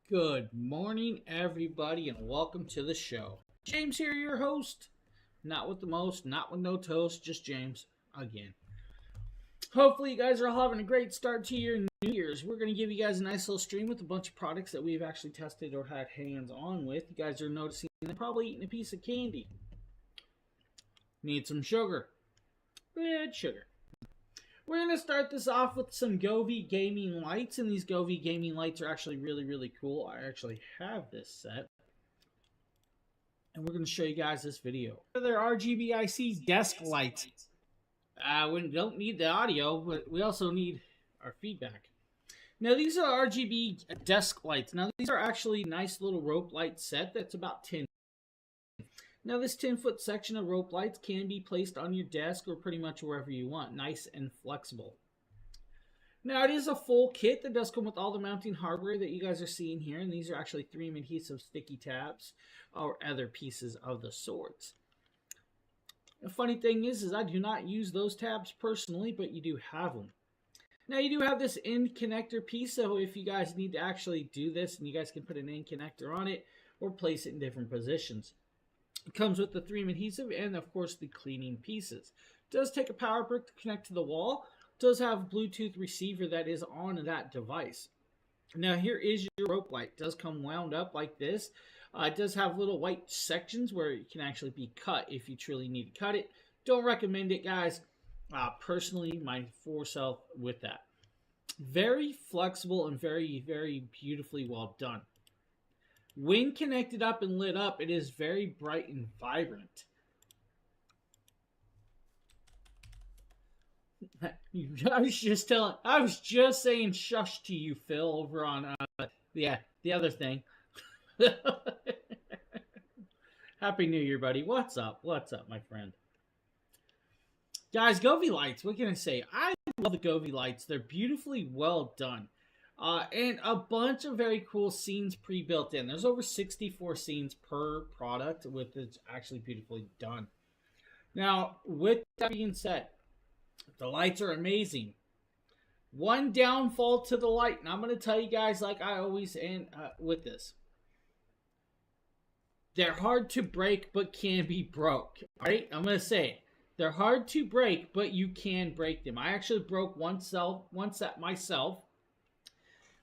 Good morning, everybody, and welcome to the show. James here, your host. Not with the most, not with no toast, just James again. Hopefully, you guys are all having a great start to your New Year's. We're going to give you guys a nice little stream with a bunch of products that we've actually tested or had hands on with. You guys are noticing they're probably eating a piece of candy. Need some sugar. Red sugar. We're going to start this off with some Govee gaming lights, and these Govee gaming lights are actually really cool. I actually have this set, and we're going to show you guys this video. They're RGBIC desk lights. We don't need the audio, but we also need our feedback. Now, these are RGB desk lights. Now, these are actually nice little rope light set that's about 10. Now, this 10-foot section of rope lights can be placed on your desk or pretty much wherever you want. Nice and flexible. Now, it is a full kit that does come with all the mounting hardware that you guys are seeing here. And these are actually 3M adhesive sticky tabs or other pieces of the sorts. The funny thing is I do not use those tabs personally, but you do have them. Now, you do have this end connector piece, so if you guys need to actually do this, and you guys can put an end connector on it or place it in different positions. It comes with the 3M adhesive and, of course, the cleaning pieces. It does take a power brick to connect to the wall. It does have a Bluetooth receiver that is on that device. Now, here is your rope light. It does come wound up like this. It does have little white sections where it can actually be cut if you truly need to cut it. Don't recommend it, guys. Personally, my self with that. Very flexible and very beautifully well done. When connected up and lit up, it is very bright and vibrant. I was just saying shush to you, Phil, over on the other thing. Happy New Year, buddy. What's up? What's up, my friend? Guys, Govee lights, what can I say? I love the Govee lights. They're beautifully well done. And a bunch of very cool scenes pre-built in. There's over 64 scenes per product, with it's actually beautifully done. Now, with that being said, the lights are amazing. One downfall to the light, and I'm going to tell you guys like I always end with this. They're hard to break, but can be broke. All right? I'm going to say it. They're hard to break, but you can break them. I actually broke one set myself.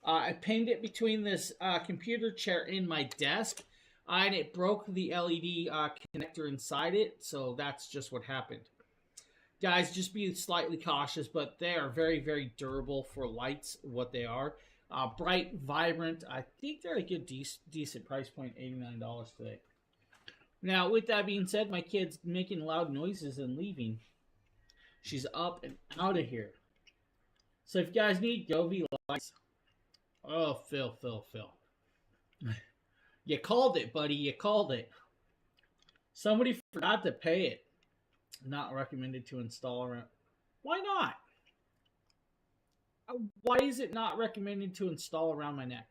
I pinned it between this computer chair in my desk, and it broke the LED connector inside it, so that's just what happened. Guys, just be slightly cautious, but they are very durable for lights, what they are. Bright, vibrant. I think they're a good, decent price point, $89 today. Now, with that being said, my kid's making loud noises and leaving. She's up and out of here. So if you guys need Govee lights... Oh, Phil. You called it, buddy. You called it. Somebody forgot to pay it. Not recommended to install around... Why not? Why is it not recommended to install around my neck?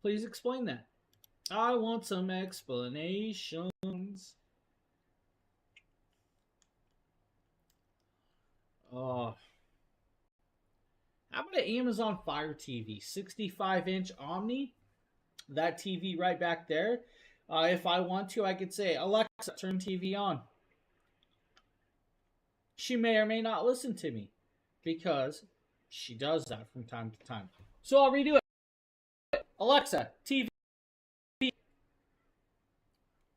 Please explain that. I want some explanations. Oh. How about an Amazon Fire TV? 65-inch Omni. That TV right back there. If I want to, I could say, Alexa, turn TV on. She may or may not listen to me, because she does that from time to time. So I'll redo it. Alexa, TV.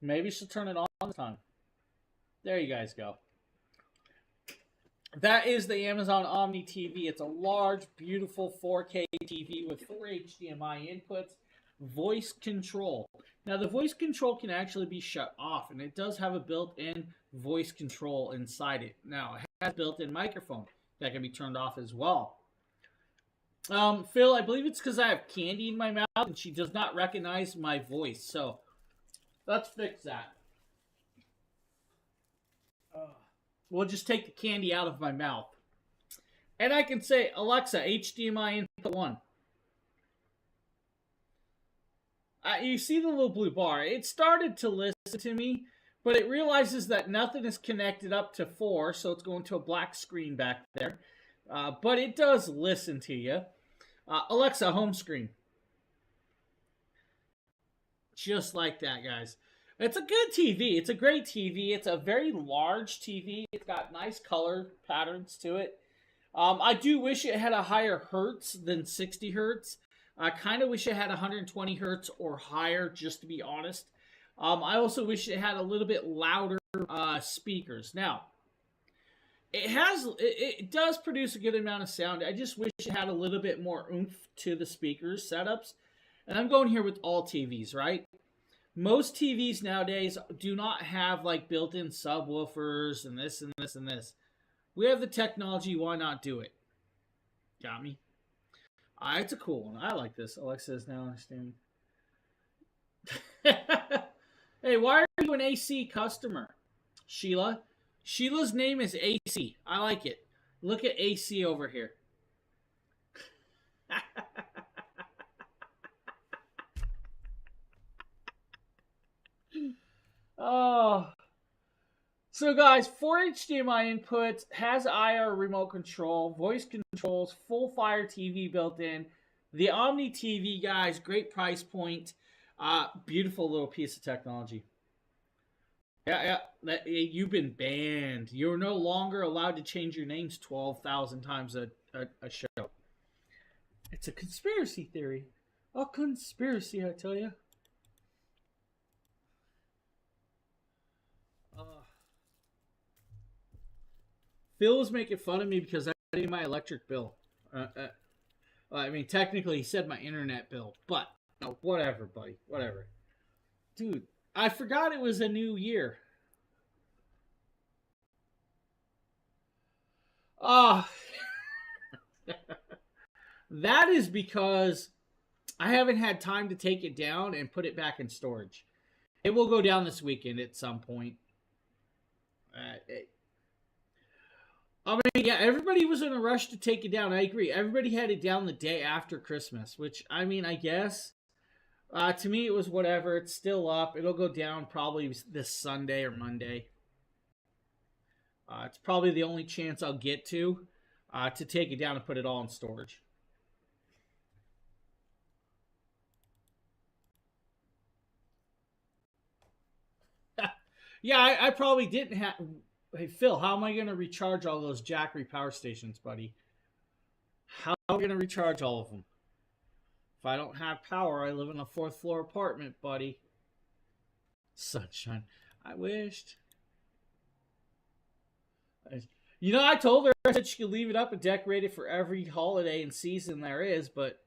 Maybe she'll turn it on this time. There you guys go. That is the Amazon Omni TV. It's a large, beautiful 4K TV with 4 HDMI inputs, voice control. Now, the voice control can actually be shut off, and it does have a built-in voice control inside it. Now, it has a built-in microphone that can be turned off as well. Phil, I believe it's because I have candy in my mouth, and she does not recognize my voice. So, let's fix that. We'll just take the candy out of my mouth. And I can say, Alexa, HDMI input 1. You see the little blue bar. It started to listen to me, but it realizes that nothing is connected up to 4, so it's going to a black screen back there. But it does listen to you. Alexa, home screen. Just like that, guys. It's a good TV. It's a great TV. It's a very large TV. It's got nice color patterns to it. I do wish it had a higher hertz than 60 hertz. I kind of wish it had 120 hertz or higher, just to be honest. I also wish it had a little bit louder speakers. Now, it does produce a good amount of sound. I just wish it had a little bit more oomph to the speakers setups. And I'm going here with all TVs, right? Most TVs nowadays do not have like built-in subwoofers and this and this and this. We have the technology, why not do it? Got me? It's a cool one. I like this. Alexa is now understanding. Hey, why are you an AC customer? Sheila? Sheila's name is AC. I like it. Look at AC over here. Oh. So guys, 4 HDMI inputs, has IR remote control, voice controls, full Fire TV built in. The Omni TV, guys, great price point. Beautiful little piece of technology. Yeah. You've been banned. You're no longer allowed to change your names 12,000 times a show. It's a conspiracy theory. A conspiracy, I tell you. Phil was making fun of me because I paid my electric bill. I mean, technically, he said my internet bill, but no, whatever, buddy, whatever. Dude, I forgot it was a new year. Ah, that is because I haven't had time to take it down and put it back in storage. It will go down this weekend at some point. I mean, yeah, everybody was in a rush to take it down. I agree. Everybody had it down the day after Christmas, which, I mean, I guess. To me, it was whatever. It's still up. It'll go down probably this Sunday or Monday. It's probably the only chance I'll get to take it down and put it all in storage. Yeah, I probably didn't have... Hey, Phil, how am I going to recharge all those Jackery power stations, buddy? How am I going to recharge all of them? If I don't have power, I live in a 4th floor apartment, buddy. Sunshine. I wished. You know, I told her that she could leave it up and decorate it for every holiday and season there is, but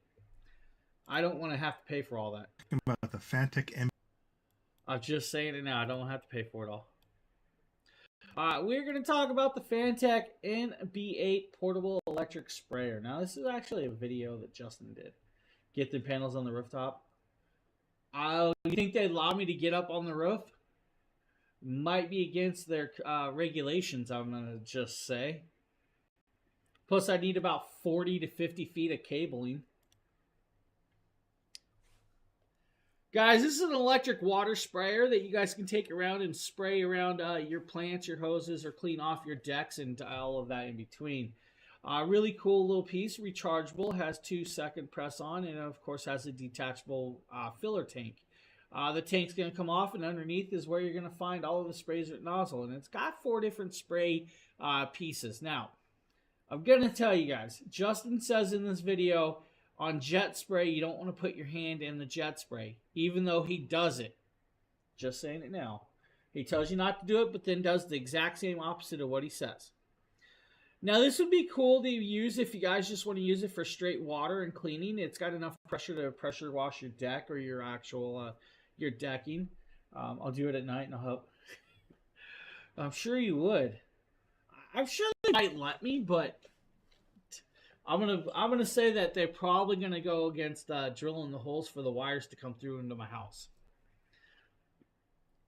I don't want to have to pay for all that. About the Fantech M. I'm just saying it now. I don't have to pay for it all. We're going to talk about the Fantech NB8 portable electric sprayer. Now, this is actually a video that Justin did. Get the panels on the rooftop. You think they'd allow me to get up on the roof? Might be against their regulations, I'm going to just say. Plus, I need about 40 to 50 feet of cabling. Guys, this is an electric water sprayer that you guys can take around and spray around your plants, your hoses, or clean off your decks and all of that in between. Really cool little piece, rechargeable, has 2-second press on, and of course has a detachable filler tank. The tank's going to come off, and underneath is where you're going to find all of the sprays at nozzle, and it's got 4 different spray pieces. Now, I'm going to tell you guys, Justin says in this video, on jet spray, you don't want to put your hand in the jet spray, even though he does it. Just saying it now. He tells you not to do it, but then does the exact same opposite of what he says. Now, this would be cool to use if you guys just want to use it for straight water and cleaning. It's got enough pressure to pressure wash your deck or your actual your decking. I'll do it at night, and I'll hope. I'm sure you would. I'm sure they might let me, but I'm gonna say that they're probably gonna go against drilling the holes for the wires to come through into my house.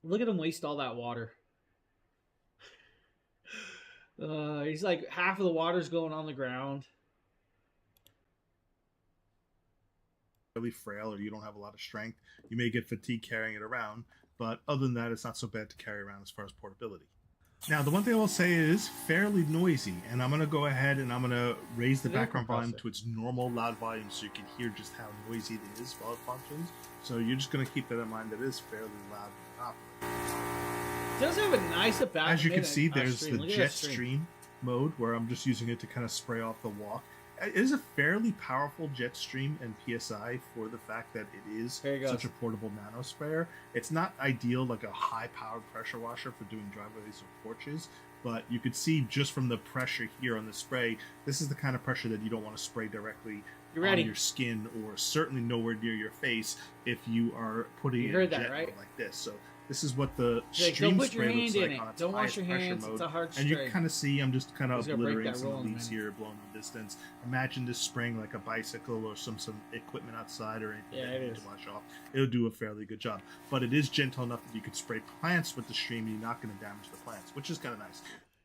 Look at him waste all that water. He's like, half of the water's going on the ground. Really frail, or you don't have a lot of strength, you may get fatigue carrying it around. But other than that, it's not so bad to carry around as far as portability. Now, the one thing I will say is fairly noisy, and I'm going to go ahead and I'm going to raise the It's an air background volume compressor. to its normal loud volume so you can hear just how noisy it is while it functions. So you're just going to keep that in mind. That it is fairly loud when operating. It does have a nice about. As you can see, there's stream. the Look at that jet stream mode where I'm just using it to kind of spray off the walk. It is a fairly powerful jet stream and PSI for the fact that it is such a portable nano sprayer. It's not ideal like a high-powered pressure washer for doing driveways or porches, but you could see just from the pressure here on the spray, this is the kind of pressure that you don't want to spray directly on your skin or certainly nowhere near your face if you are putting it in a jet mode like this. So this is what the stream spray looks like on its highest pressure mode. It's a hard and you can kind of see, I'm just kind of obliterating some rolling, leaves here, blowing the distance. Imagine this spraying like a bicycle or some equipment outside or anything that you need to wash off. It'll do a fairly good job. But it is gentle enough that you can spray plants with the stream and you're not going to damage the plants, which is kind of nice.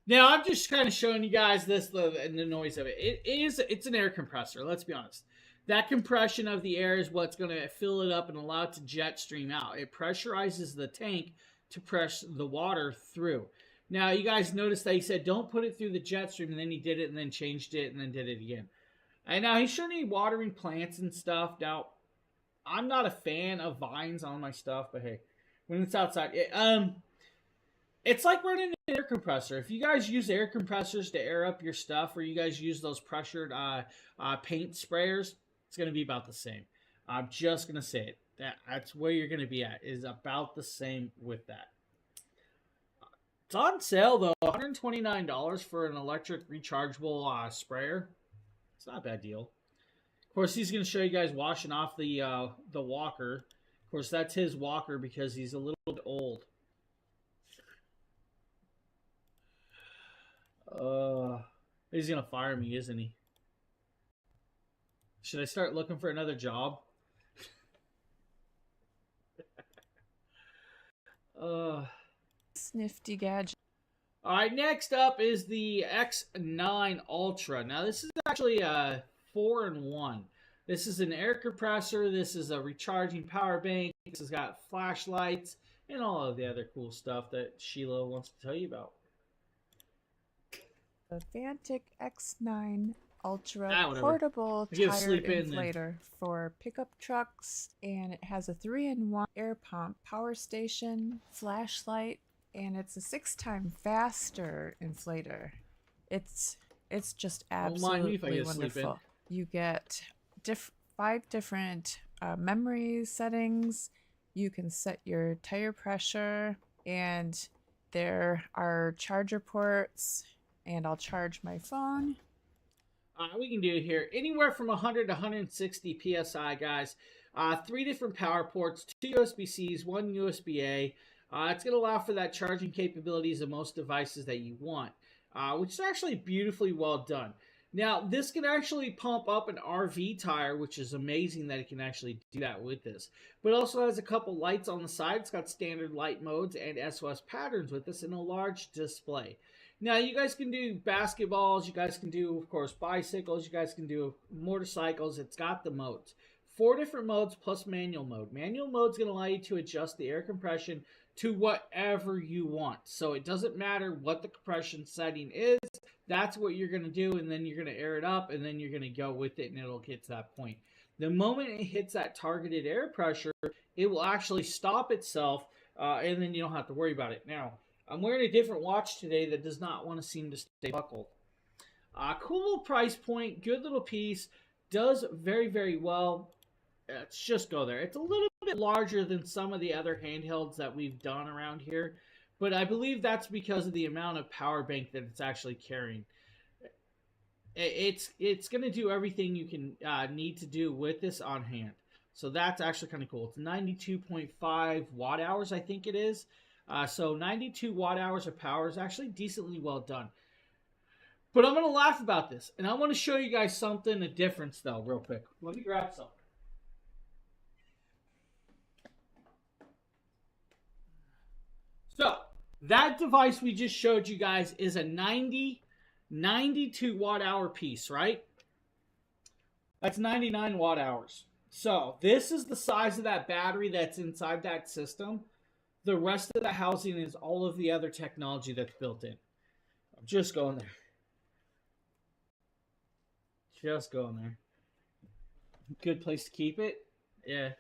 Now, I'm just kind of showing you guys this and the noise of it. It's an air compressor, let's be honest. That compression of the air is what's going to fill it up and allow it to jet stream out. It pressurizes the tank to press the water through. Now, you guys noticed that he said, don't put it through the jet stream, and then he did it and then changed it and then did it again. And now he's showing me watering plants and stuff. Now, I'm not a fan of vines on my stuff, but hey, when it's outside, it's like running an air compressor. If you guys use air compressors to air up your stuff, or you guys use those pressured paint sprayers, it's going to be about the same. I'm just going to say it. That's where you're going to be at, is about the same with that. It's on sale, though. $129 for an electric rechargeable sprayer. It's not a bad deal. Of course, he's going to show you guys washing off the walker. Of course, that's his walker because he's a little bit old. He's going to fire me, isn't he? Should I start looking for another job? Snifty gadget. All right, next up is the X9 Ultra. Now, this is actually a 4-in-1. This is an air compressor. This is a recharging power bank. This has got flashlights and all of the other cool stuff that Sheila wants to tell you about. The Vantic X9 Ultra portable tire inflator for pickup trucks, and it has a 3-in-1 air pump, power station, flashlight, and it's a 6-time faster inflator. It's just absolutely wonderful. You get 5 different memory settings. You can set your tire pressure, and there are charger ports, and I'll charge my phone. We can do here anywhere from 100 to 160 psi, guys. 3 different power ports, 2 USB-Cs, 1 USB-A. It's going to allow for that charging capabilities of most devices that you want, which is actually beautifully well done. Now, this can actually pump up an RV tire, which is amazing that it can actually do that with this. But it also has a couple lights on the side. It's got standard light modes and SOS patterns with this and a large display. Now, you guys can do basketballs. You guys can do, of course, bicycles. You guys can do motorcycles. It's got the modes. 4 different modes plus manual mode. Manual mode is going to allow you to adjust the air compression to whatever you want. So it doesn't matter what the compression setting is. That's what you're going to do, and then you're going to air it up, and then you're going to go with it, and it'll get to that point. The moment it hits that targeted air pressure, it will actually stop itself, and then you don't have to worry about it. Now, I'm wearing a different watch today that does not want to seem to stay buckled. Cool little price point, good little piece, does very, very well. Let's just go there. It's a little bit larger than some of the other handhelds that we've done around here, but I believe that's because of the amount of power bank that it's actually carrying. It's going to do everything you can need to do with this on hand. So that's actually kind of cool. It's 92.5 watt hours, I think it is. So 92 watt hours of power is actually decently well done. But I'm going to laugh about this, and I want to show you guys something, a difference though, real quick. Let me grab some. So, that device we just showed you guys is a 92 watt hour piece, right? That's 99 watt hours. So, this is the size of that battery that's inside that system. The rest of the housing is all of the other technology that's built in. I'm just going there. Just going there. Good place to keep it. Yeah.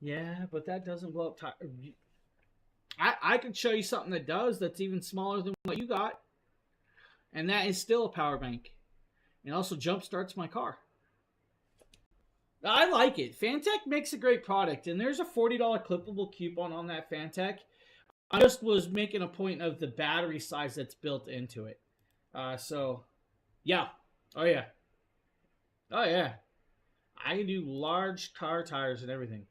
Yeah, but that doesn't blow up tires. I can show you something that does that's even smaller than what you got. And that is still a power bank. It also jump starts my car. I like it. Fantech makes a great product, and there's a $40 clippable coupon on that Fantech. I just was making a point of the battery size that's built into it. So, yeah. Oh, yeah. Oh, yeah. I can do large car tires and everything.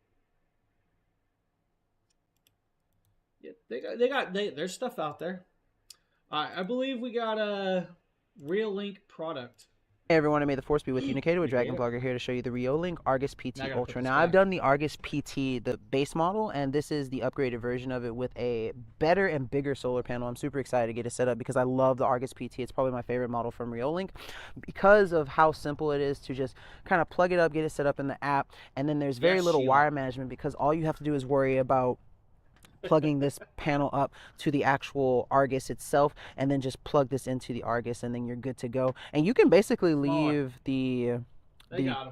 Yeah, there's stuff out there. I believe we got a Real Link product. Hey everyone, may the force be with you. Nikita with Dragon Vlogger here to show you the Reolink Argus PT Ultra. Now I've done the Argus PT, the base model, and this is the upgraded version of it with a better and bigger solar panel. I'm super excited to get it set up because I love the Argus PT. It's probably my favorite model from Reolink because of how simple it is to just kind of plug it up, get it set up in the app, and then there's very little wire management because all you have to do is worry about plugging this panel up to the actual Argus itself, and then just plug this into the Argus, and then you're good to go. And you can basically leave the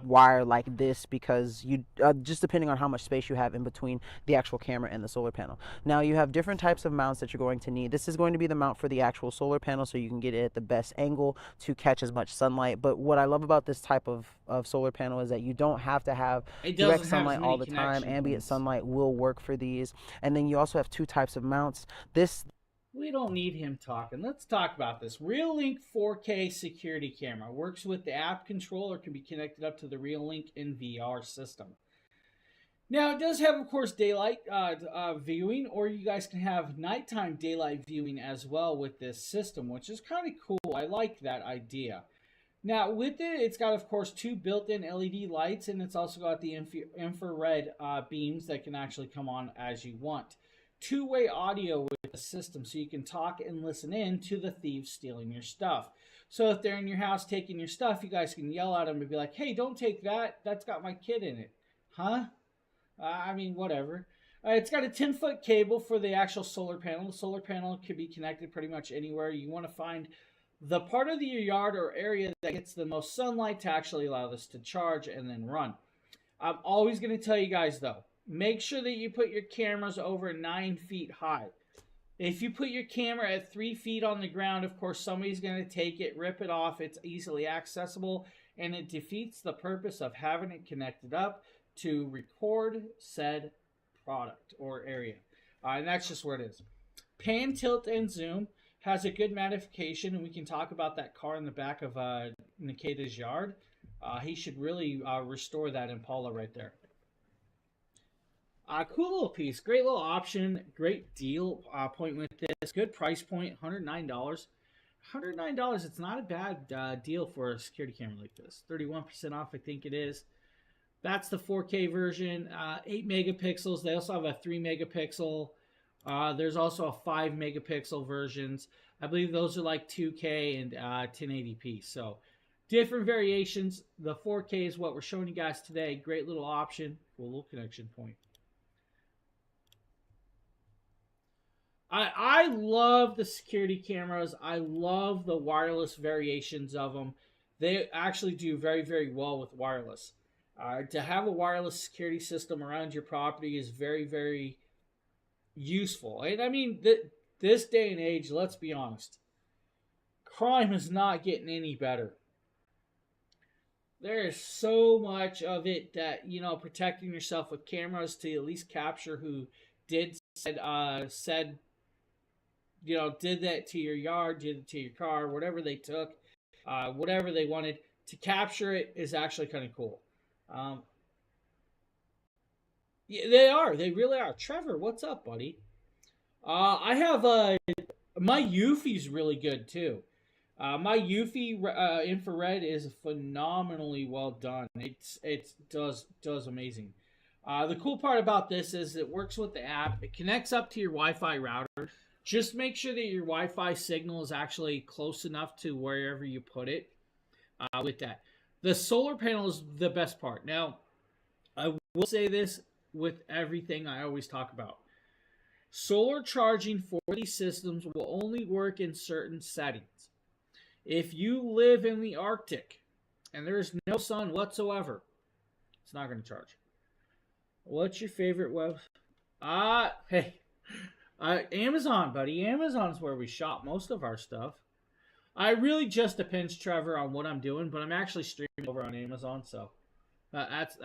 wire like this because you just depending on how much space you have in between the actual camera and the solar panel. Now you have different types of mounts that you're going to need. This is going to be the mount for the actual solar panel, so you can get it at the best angle to catch as much sunlight. But what I love about this type of solar panel is that you don't have to have direct sunlight all the time. Ambient sunlight will work for these. And then you also have two types of mounts. We don't need him talking. Let's talk about this. Reolink 4K security camera works with the app controller, can be connected up to the Reolink NVR system. Now, it does have, of course, daylight viewing, or you guys can have nighttime daylight viewing as well with this system, which is kind of cool. I like that idea. Now, with it, it's got, of course, two built-in LED lights, and it's also got the infrared beams that can actually come on as you want. Two-way audio with the system, so you can talk and listen in to the thieves stealing your stuff. So if they're in your house taking your stuff, you guys can yell at them and be like, hey, don't take that. That's got my kid in it. Huh? I mean, whatever. It's got a 10-foot cable for the actual solar panel. The solar panel can be connected pretty much anywhere. You want to find the part of your yard or area that gets the most sunlight to actually allow this to charge and then run. I'm always going to tell you guys, though, make sure that you put your cameras over 9 feet high. If you put your camera at 3 feet on the ground, of course, somebody's going to take it, rip it off. It's easily accessible, and it defeats the purpose of having it connected up to record said product or area. And that's just where it is. Pan, tilt, and zoom has a good magnification, and we can talk about that car in the back of Nikita's yard. He should really restore that Impala right there. Cool little piece. Great little option. Great deal point with this. Good price point. $109. $109. It's not a bad deal for a security camera like this. 31% off, I think it is. That's the 4K version. 8 megapixels. They also have a 3 megapixel. There's also a 5 megapixel versions. I believe those are like 2K and 1080p. So different variations. The 4K is what we're showing you guys today. Great little option. Cool little connection point. I love the security cameras. I love the wireless variations of them. They actually do very, very well with wireless. To have a wireless security system around your property is very, very useful. And I mean, this day and age, let's be honest, crime is not getting any better. There is so much of it that, you know, protecting yourself with cameras to at least capture who did said you know, did that to your yard, did it to your car, whatever they took, whatever they wanted, to capture it is actually kind of cool. Yeah, they are. They really are. Trevor, what's up, buddy? I have my Eufy's really good too. My Eufy infrared is phenomenally well done. It does amazing. The cool part about this is it works with the app. It connects up to your Wi-Fi router. Just make sure that your Wi-Fi signal is actually close enough to wherever you put it with that. The solar panel is the best part. Now, I will say this. with everything I always talk about. Solar charging for these systems will only work in certain settings. If you live in the Arctic and there is no sun whatsoever, it's not going to charge. What's your favorite web? Amazon, buddy. Amazon's where we shop most of our stuff. I really just depends, Trevor, on what I'm doing, but I'm actually streaming over on Amazon, so that's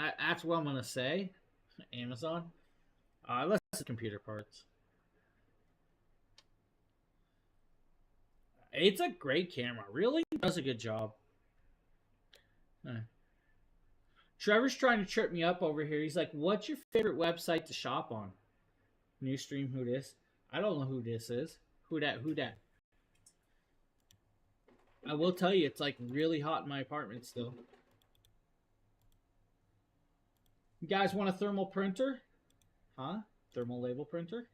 what I'm going to say. Amazon. Let's see computer parts. It's a great camera. Really does a good job. Trevor's trying to trip me up over here. He's like, what's your favorite website to shop on? New stream, who this? I don't know who this is. Who that? I will tell you, it's like really hot in my apartment still. You guys want a thermal printer? Huh? Thermal label printer?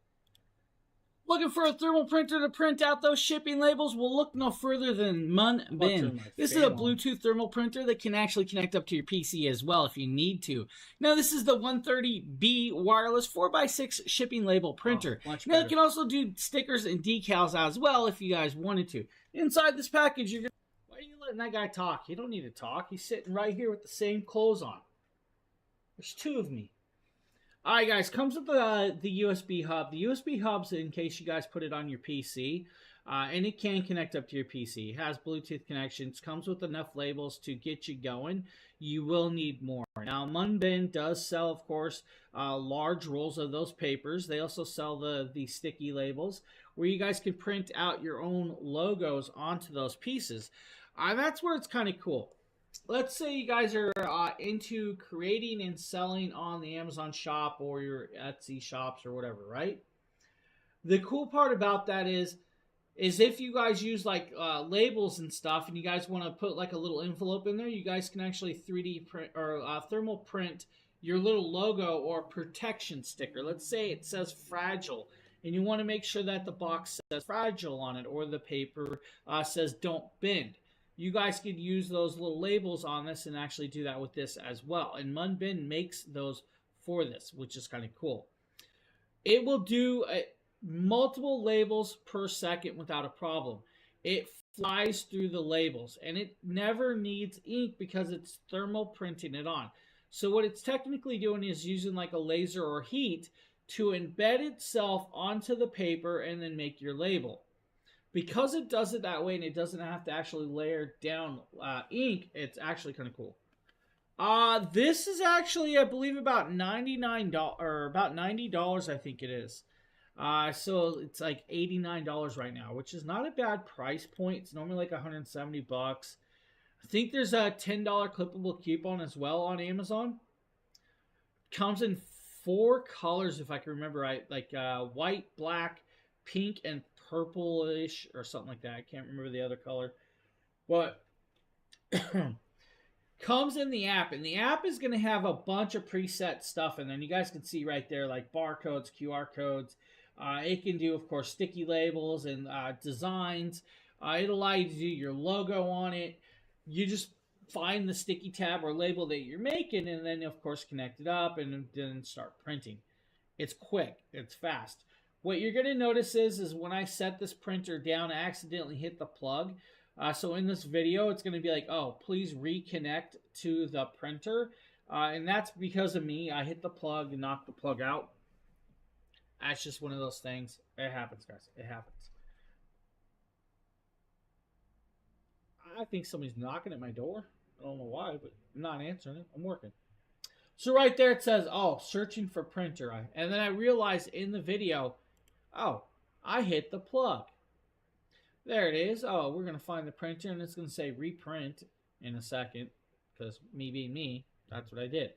Looking for a thermal printer to print out those shipping labels? We'll look no further than Munbin. This is a Bluetooth thermal printer that can actually connect up to your PC as well if you need to. Now, this is the 130B wireless 4x6 shipping label printer. Now, it can also do stickers and decals as well if you guys wanted to. Inside this package, you're gonna... Why are you letting that guy talk? You don't need to talk. He's sitting right here with the same clothes on. There's two of me. Alright guys, comes with the USB hub. The USB hub's in case you guys put it on your PC. And it can connect up to your PC. It has Bluetooth connections. Comes with enough labels to get you going. You will need more. Now, Munbin does sell, of course, large rolls of those papers. They also sell the sticky labels where you guys can print out your own logos onto those pieces. That's where it's kind of cool. Let's say you guys are into creating and selling on the Amazon shop or your Etsy shops or whatever, right? The cool part about that is if you guys use like labels and stuff and you guys want to put like a little envelope in there, you guys can actually 3D print or thermal print your little logo or protection sticker. Let's say it says fragile and you want to make sure that the box says fragile on it or the paper says don't bend. You guys could use those little labels on this and actually do that with this as well. And Munbin makes those for this, which is kind of cool. It will do multiple labels per second without a problem. It flies through the labels and it never needs ink because it's thermal printing it on. So what it's technically doing is using like a laser or heat to embed itself onto the paper and then make your label. Because it does it that way and it doesn't have to actually layer down ink, it's actually kind of cool. This is actually, I believe, about $99 or about $90, I think it is. So it's like $89 right now, which is not a bad price point. It's normally like $170. I think there's a $10 clippable coupon as well on Amazon. Comes in 4 colors, if I can remember right, like white, black, pink, and purplish or something like that. I can't remember the other color, but comes in the app, and the app is going to have a bunch of preset stuff, and then you guys can see right there like barcodes, QR codes. It can do, of course, sticky labels and designs. It'll allow you to do your logo on it. You just find the sticky tab or label that you're making, and then of course connect it up and then start printing. It's quick, it's fast. What you're going to notice is when I set this printer down, I accidentally hit the plug. So in this video, it's going to be like, oh, please reconnect to the printer. And that's because of me. I hit the plug and knocked the plug out. That's just one of those things. It happens, guys. It happens. I think somebody's knocking at my door. I don't know why, but I'm not answering it. I'm working. So right there it says, oh, searching for printer. And then I realized in the video, oh, I hit the plug. There it is. Oh, we're going to find the printer, and it's going to say reprint in a second, because me being me, that's what I did.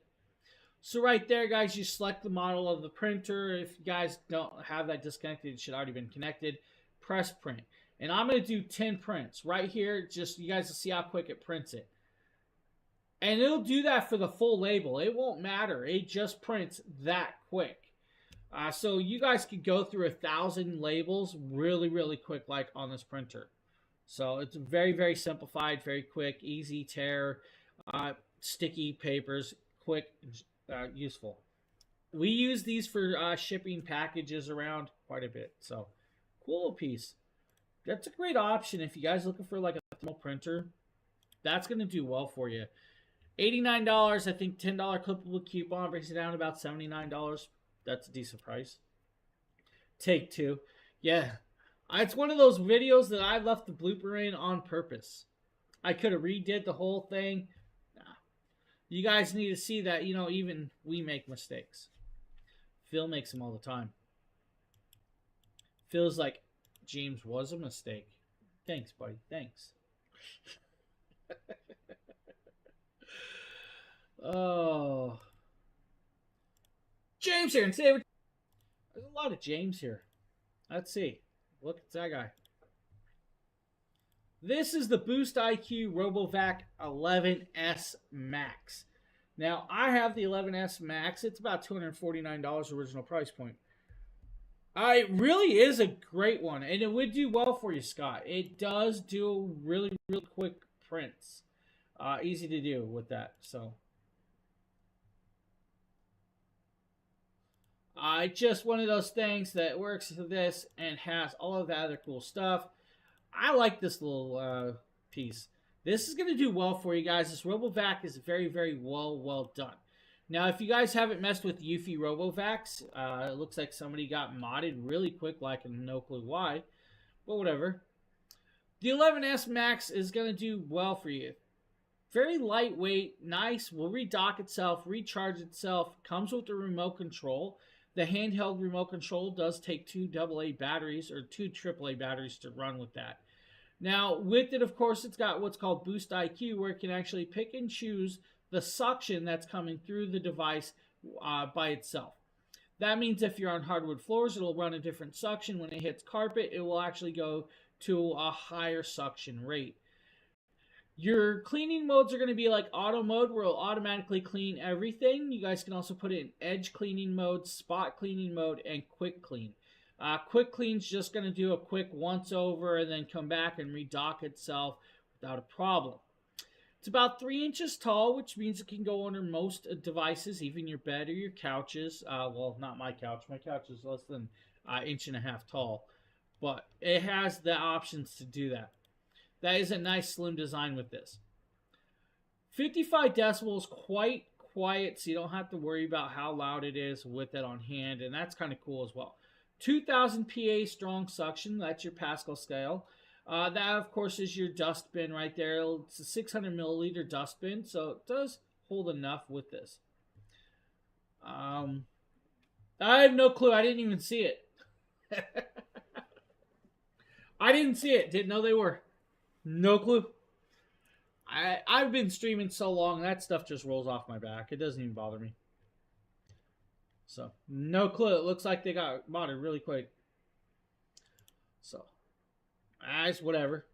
So right there, guys, you select the model of the printer. If you guys don't have that disconnected, it should already been connected. Press print. And I'm going to do 10 prints. Right here, just you guys will see how quick it prints it. And it'll do that for the full label. It won't matter. It just prints that quick. So you guys could go through 1,000 labels really, really quick, like on this printer. So it's very, very simplified, very quick, easy tear, sticky papers, quick, useful. We use these for shipping packages around quite a bit. So, cool piece. That's a great option if you guys are looking for like a thermal printer. That's going to do well for you. $89, I think $10 clippable coupon brings it down to about $79. That's a decent price. Take two. Yeah. It's one of those videos that I left the blooper in on purpose. I could have redid the whole thing. Nah. You guys need to see that, even we make mistakes. Phil makes them all the time. Feels like James was a mistake. Thanks, buddy. Thanks. Oh. James here. And today there's a lot of James here. Let's see. Look at that guy. This is the Boost IQ RoboVac 11S Max. Now, I have the 11S Max. It's about $249 original price point. It really is a great one, and it would do well for you, Scott. It does do really, really quick prints. Easy to do with that, so. Just one of those things that works for this and has all of that other cool stuff. I like this little piece. This is going to do well for you guys. This RoboVac is very, very well done. Now, if you guys haven't messed with Eufy RoboVacs, it looks like somebody got modded really quick, like no clue why, but whatever. The 11S Max is going to do well for you. Very lightweight, nice, will redock itself, recharge itself, comes with a remote control. The handheld remote control does take 2 AA batteries or 2 AAA batteries to run with that. Now, with it, of course, it's got what's called Boost IQ, where it can actually pick and choose the suction that's coming through the device by itself. That means if you're on hardwood floors, it'll run a different suction. When it hits carpet, it will actually go to a higher suction rate. Your cleaning modes are going to be like auto mode, where it'll automatically clean everything. You guys can also put it in edge cleaning mode, spot cleaning mode, and quick clean. Quick clean's just going to do a quick once over and then come back and redock itself without a problem. It's about 3 inches tall, which means it can go under most devices, even your bed or your couches. Well, not my couch. My couch is less than an inch and a half tall. But it has the options to do that. That is a nice slim design with this. 55 decibels, quite quiet, so you don't have to worry about how loud it is with it on hand, and that's kind of cool as well. 2000 PA strong suction, that's your Pascal scale. That, of course, is your dust bin right there. It's a 600 milliliter dust bin, so it does hold enough with this. I have no clue. I didn't even see it. I didn't see it. Didn't know they were. No clue. I've been streaming so long, that stuff just rolls off my back. It doesn't even bother me. So, no clue. It looks like they got modded really quick. So, it's whatever.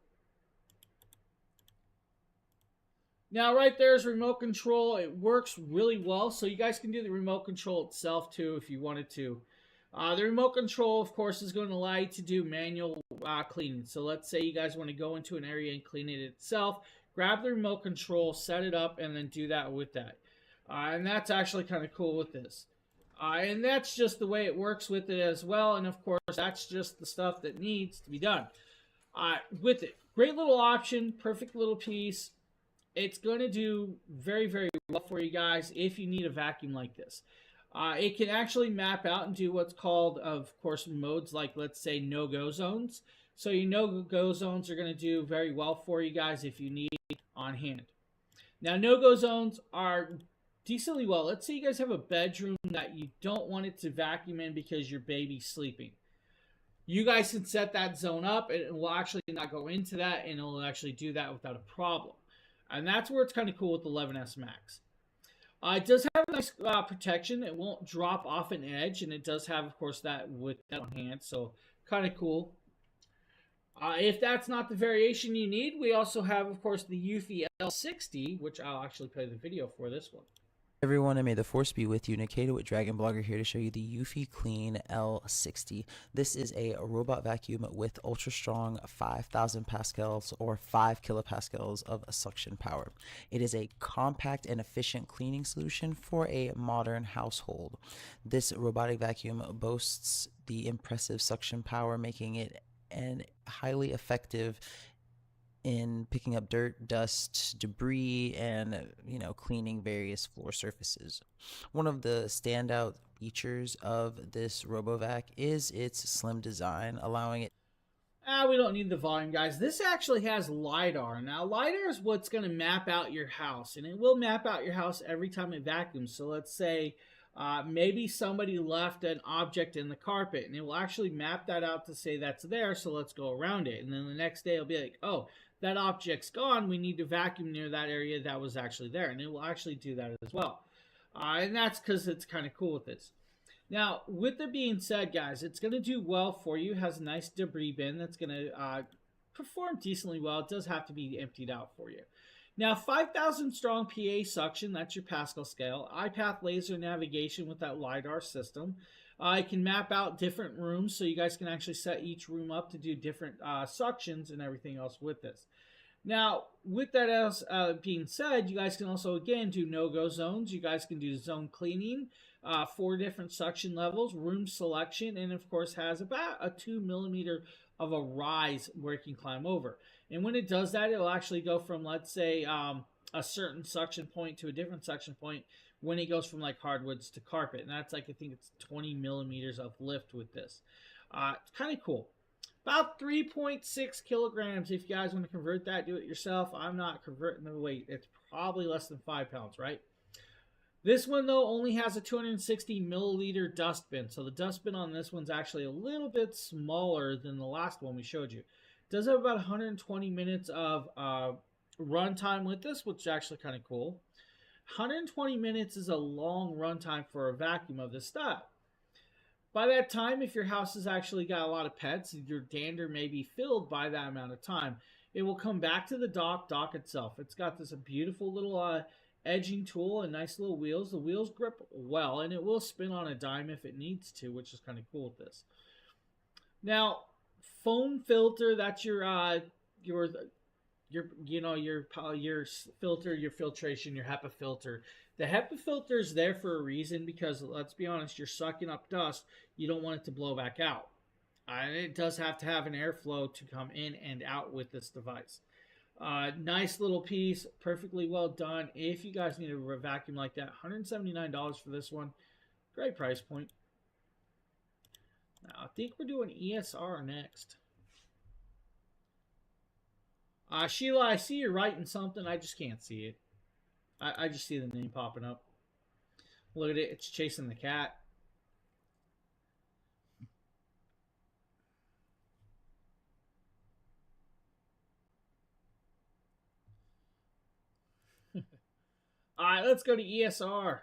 Now, right there is remote control. It works really well, so you guys can do the remote control itself, too, if you wanted to. The remote control, of course, is going to allow you to do manual cleaning. So let's say you guys want to go into an area and clean it itself. Grab the remote control, set it up, and then do that with that. And that's actually kind of cool with this. And that's just the way it works with it as well. And, of course, that's just the stuff that needs to be done with it. Great little option, perfect little piece. It's going to do very, very well for you guys if you need a vacuum like this. It can actually map out and do what's called, of course, modes like, let's say, no-go zones. So your no-go zones are going to do very well for you guys if you need on hand. Now, no-go zones are decently well. Let's say you guys have a bedroom that you don't want it to vacuum in because your baby's sleeping. You guys can set that zone up, and it will actually not go into that, and it will actually do that without a problem. And that's where it's kind of cool with the 11S Max. It does have a nice protection. It won't drop off an edge, and it does have, of course, that with that on hand. So, kind of cool. If that's not the variation you need, we also have, of course, the Eufy L60, which I'll actually play the video for this one. Everyone, and may the force be with you. Nikita with Dragon Blogger here to show you the Eufy Clean L60. This is a robot vacuum with ultra strong 5,000 pascals or 5 kilopascals of suction power. It is a compact and efficient cleaning solution for a modern household. This robotic vacuum boasts the impressive suction power, making it an highly effective in picking up dirt, dust, debris, and cleaning various floor surfaces. One of the standout features of this RoboVac is its slim design, allowing it. We don't need the volume, guys. This actually has LiDAR. Now, LiDAR is what's going to map out your house, and it will map out your house every time it vacuums. So let's say maybe somebody left an object in the carpet, and it will actually map that out to say that's there, so let's go around it. And then the next day it'll be like, oh, that object's gone, we need to vacuum near that area that was actually there. And it will actually do that as well. And that's because it's kind of cool with this. Now, with it being said, guys, it's going to do well for you. It has a nice debris bin that's going to perform decently well. It does have to be emptied out for you. Now, 5,000 strong PA suction, that's your Pascal scale. iPath laser navigation with that LiDAR system. It can map out different rooms, so you guys can actually set each room up to do different suctions and everything else with this. Now, with that being said, you guys can also, again, do no-go zones. You guys can do zone cleaning, 4 different suction levels, room selection, and, of course, has about a 2 millimeter of a rise where it can climb over. And when it does that, it'll actually go from, let's say, a certain suction point to a different suction point when it goes from like hardwoods to carpet. And that's like, I think it's 20 millimeters of lift with this. It's kind of cool. About 3.6 kilograms. If you guys want to convert that, do it yourself. I'm not converting the weight. It's probably less than 5 pounds, right? This one, though, only has a 260 milliliter dustbin. So the dustbin on this one's actually a little bit smaller than the last one we showed you. It does have about 120 minutes of runtime with this, which is actually kind of cool. 120 minutes is a long runtime for a vacuum of this style. By that time, if your house has actually got a lot of pets, your dander may be filled by that amount of time. It will come back to the dock itself. It's got this beautiful little edging tool and nice little wheels. The wheels grip well, and it will spin on a dime if it needs to, which is kind of cool with this. Now, foam filter, that's your filter, your filtration, your HEPA filter. The HEPA filter is there for a reason because, let's be honest, you're sucking up dust. You don't want it to blow back out. And it does have to have an airflow to come in and out with this device. Nice little piece, perfectly well done. If you guys need a vacuum like that, $179 for this one. Great price point. Now, I think we're doing ESR next. Sheila, I see you're writing something. I just can't see it. I just see the name popping up. Look at it. It's chasing the cat. All right, let's go to ESR.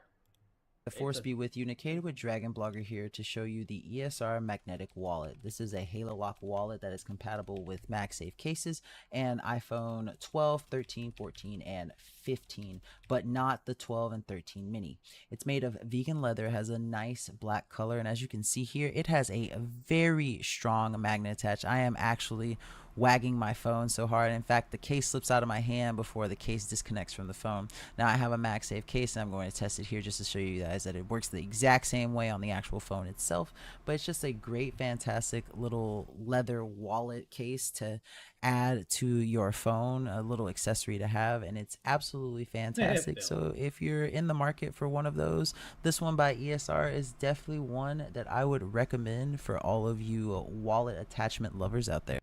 The force be with you. Nikita with Dragon Blogger here to show you the ESR magnetic wallet. This is a Halo Lock wallet that is compatible with MagSafe cases and iPhone 12, 13, 14, and 15, but not the 12 and 13 mini. It's made of vegan leather, has a nice black color, and as you can see here, it has a very strong magnet attached. I am actually wagging my phone so hard. In fact, the case slips out of my hand before the case disconnects from the phone. Now I have a MagSafe case and I'm going to test it here just to show you guys that it works the exact same way on the actual phone itself, but it's just a great, fantastic little leather wallet case to add to your phone, a little accessory to have, and it's absolutely fantastic. So if you're in the market for one of those, this one by ESR is definitely one that I would recommend for all of you wallet attachment lovers out there.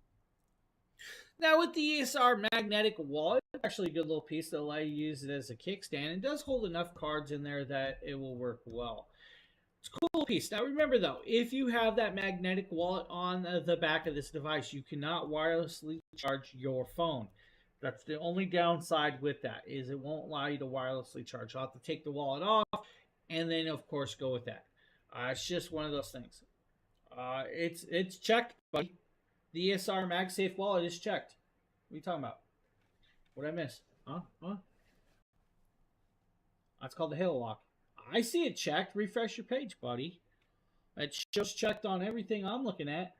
Now, with the ESR magnetic wallet, it's actually a good little piece that will allow you to use it as a kickstand. It does hold enough cards in there that it will work well. It's a cool piece. Now, remember, though, if you have that magnetic wallet on the back of this device, you cannot wirelessly charge your phone. That's the only downside with that, is it won't allow you to wirelessly charge. You'll have to take the wallet off and then, of course, go with that. It's just one of those things. It's checked, buddy. The ESR MagSafe wallet is checked. What are you talking about? What did I miss? Huh? That's called the Halo Lock. I see it checked. Refresh your page, buddy. It shows checked on everything I'm looking at.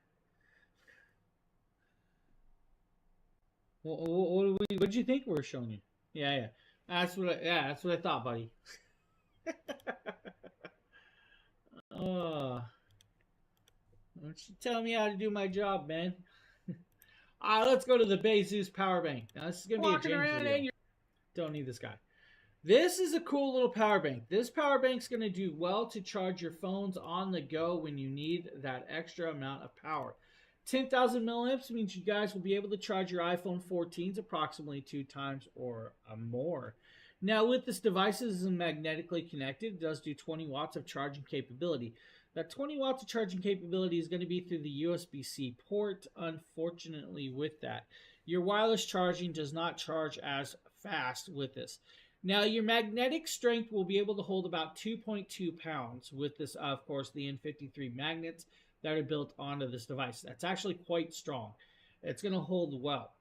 What did you think we were showing you? Yeah. That's what I thought, buddy. Don't you tell me how to do my job, man. All right, let's go to the Bezos power bank. Now this is gonna be a James video. Don't need this guy. This is a cool little power bank. This power bank's going to do well to charge your phones on the go when you need that extra amount of power. 10,000 milliamps means you guys will be able to charge your iPhone 14s approximately 2 times or more. Now, with this device is magnetically connected, it does do 20 watts of charging capability. That 20 watts of charging capability is going to be through the USB-C port, unfortunately, with that. Your wireless charging does not charge as fast with this. Now, your magnetic strength will be able to hold about 2.2 pounds with this, of course, the N53 magnets that are built onto this device. That's actually quite strong. It's going to hold well.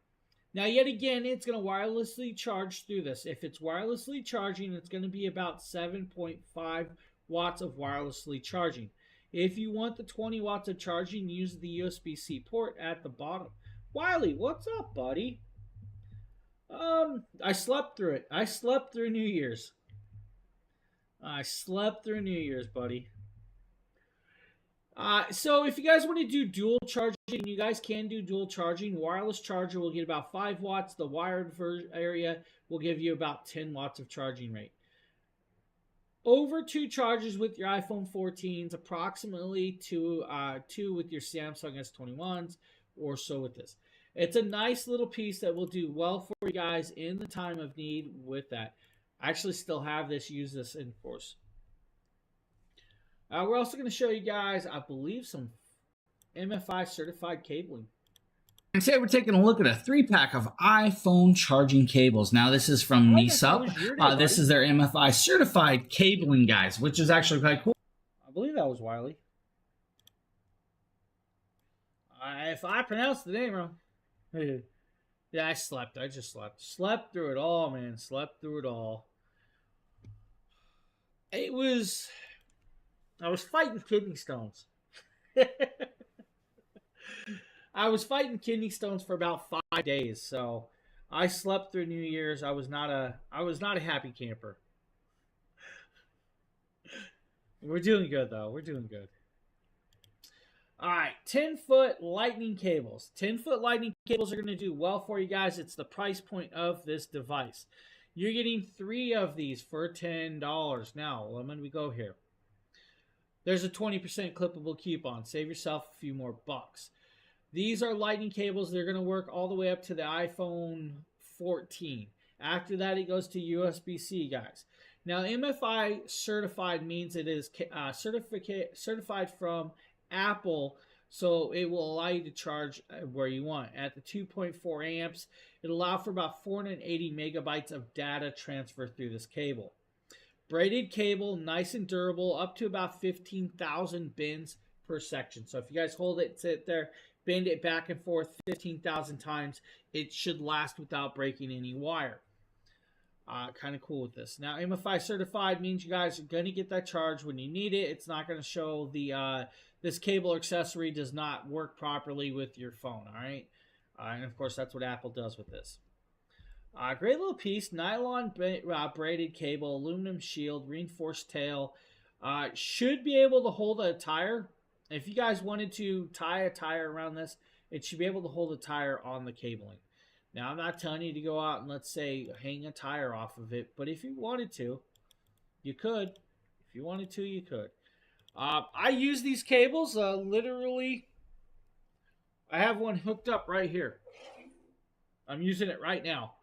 Now, yet again, it's going to wirelessly charge through this. If it's wirelessly charging, it's going to be about 7.5 watts of wirelessly charging. If you want the 20 watts of charging, use the USB-C port at the bottom. Wiley, what's up, buddy? I slept through it. I slept through New Year's. Buddy. So if you guys want to do dual charging, you guys can do dual charging. Wireless charger will get about 5 watts. The wired area will give you about 10 watts of charging rate. Over 2 chargers with your iPhone 14s, approximately 2 with your Samsung S21s, or so with this. It's a nice little piece that will do well for you guys in the time of need with that. I actually still have this, use this in force. We're also going to show you guys, I believe, some MFI certified cabling. And today we're taking a look at a 3-pack of iPhone charging cables. Now this is from NeSup. This is their MFI certified cabling, guys, which is actually quite cool. I believe that was Wiley. If I pronounced the name wrong. Yeah, I slept. I just slept. Slept through it all, man. Slept through it all. I was fighting kidney stones. I was fighting kidney stones for about 5 days, so I slept through New Year's. I was not a happy camper. We're doing good though. We're doing good. All right, 10-foot lightning cables. 10-foot lightning cables are going to do well for you guys. It's the price point of this device. You're getting 3 of these for $10. Now, when we go here, there's a 20% clippable coupon. Save yourself a few more bucks. These are lightning cables. They're going to work all the way up to the iPhone 14. After that, it goes to USB-C, guys. Now, MFI certified means it is certified from Apple, so it will allow you to charge where you want. At the 2.4 amps, it'll allow for about 480 megabytes of data transfer through this cable. Braided cable, nice and durable, up to about 15,000 bends per section. So if you guys hold it, sit there, bend it back and forth 15,000 times, it should last without breaking any wire. Kind of cool with this. Now, MFI certified means you guys are going to get that charge when you need it. It's not going to show the this cable or accessory does not work properly with your phone, all right? And, of course, that's what Apple does with this. Great little piece. Nylon braided cable, aluminum shield, reinforced tail. Should be able to hold a tire. If you guys wanted to tie a tire around this, it should be able to hold a tire on the cabling. Now, I'm not telling you to go out and, let's say, hang a tire off of it. But if you wanted to, you could. If you wanted to, you could. I use these cables literally. I have one hooked up right here. I'm using it right now.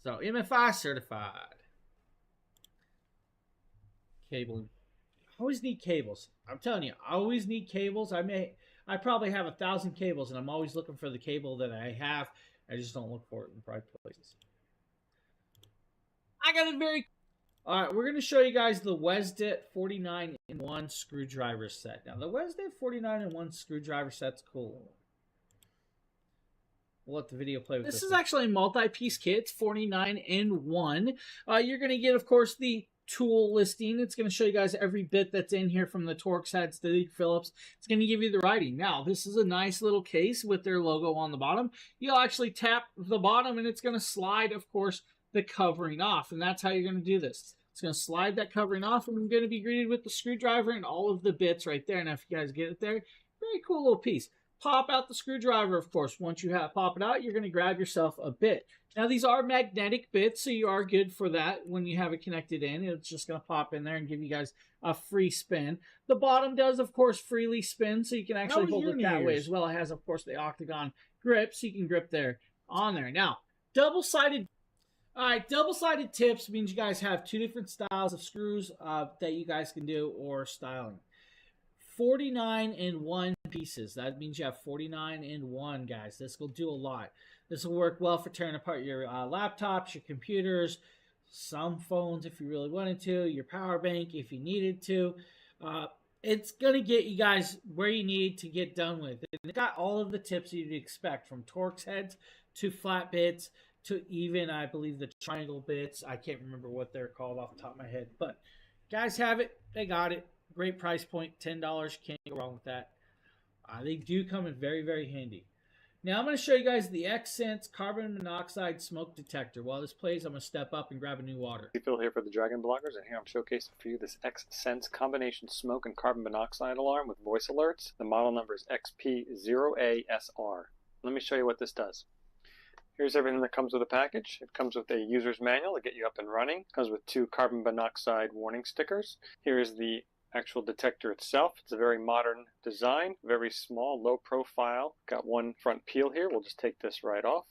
So, MFI certified. Cabling. I always need cables. I'm telling you, I always need cables. I probably have 1,000 cables, and I'm always looking for the cable that I have. I just don't look for it in the right places. I got it all right, we're going to show you guys the Wesdet 49-in-1 screwdriver set. Now, the Wesdet 49-in-1 screwdriver set's cool. We'll let the video play with this. This is actually a multi-piece kit. It's 49 in 1. You're going to get, of course, the tool listing. It's going to show you guys every bit that's in here, from the Torx heads to the Phillips. It's going to give you the writing. Now, this is a nice little case with their logo on the bottom. You'll actually tap the bottom, and it's going to slide, of course, the covering off. And that's how you're going to do this. It's going to slide that covering off, and we're going to be greeted with the screwdriver and all of the bits right there. Now, if you guys get it there, very cool little piece. Pop out the screwdriver, of course. Once you pop it out, you're going to grab yourself a bit. Now, these are magnetic bits, so you are good for that when you have it connected in. It's just going to pop in there and give you guys a free spin. The bottom does, of course, freely spin, so you can actually hold it that way as well. It has, of course, the octagon grip, so you can grip there on there. Now, double-sided. All right, double-sided tips means you guys have 2 different styles of screws that you guys can do, or styling. 49 in 1 pieces. That means you have 49 in 1, guys. This will do a lot. This will work well for tearing apart your laptops, your computers, some phones if you really wanted to, your power bank if you needed to. It's going to get you guys where you need to get done with it. It's got all of the tips you'd expect, from Torx heads to flat bits to even, I believe, the triangle bits. I can't remember what they're called off the top of my head. But guys have it. They got it. Great price point, $10. Can't go wrong with that. They do come in very, very handy. Now I'm going to show you guys the X-Sense carbon monoxide smoke detector. While this plays, I'm going to step up and grab a new water. Phil here for the Dragon Bloggers, and here I'm showcasing for you this X-Sense combination smoke and carbon monoxide alarm with voice alerts. The model number is XP0ASR. Let me show you what this does. Here's everything that comes with the package. It comes with a user's manual to get you up and running. It comes with 2 carbon monoxide warning stickers. Here is the actual detector itself. It's a very modern design, very small, low profile. Got one front peel here. We'll just take this right off.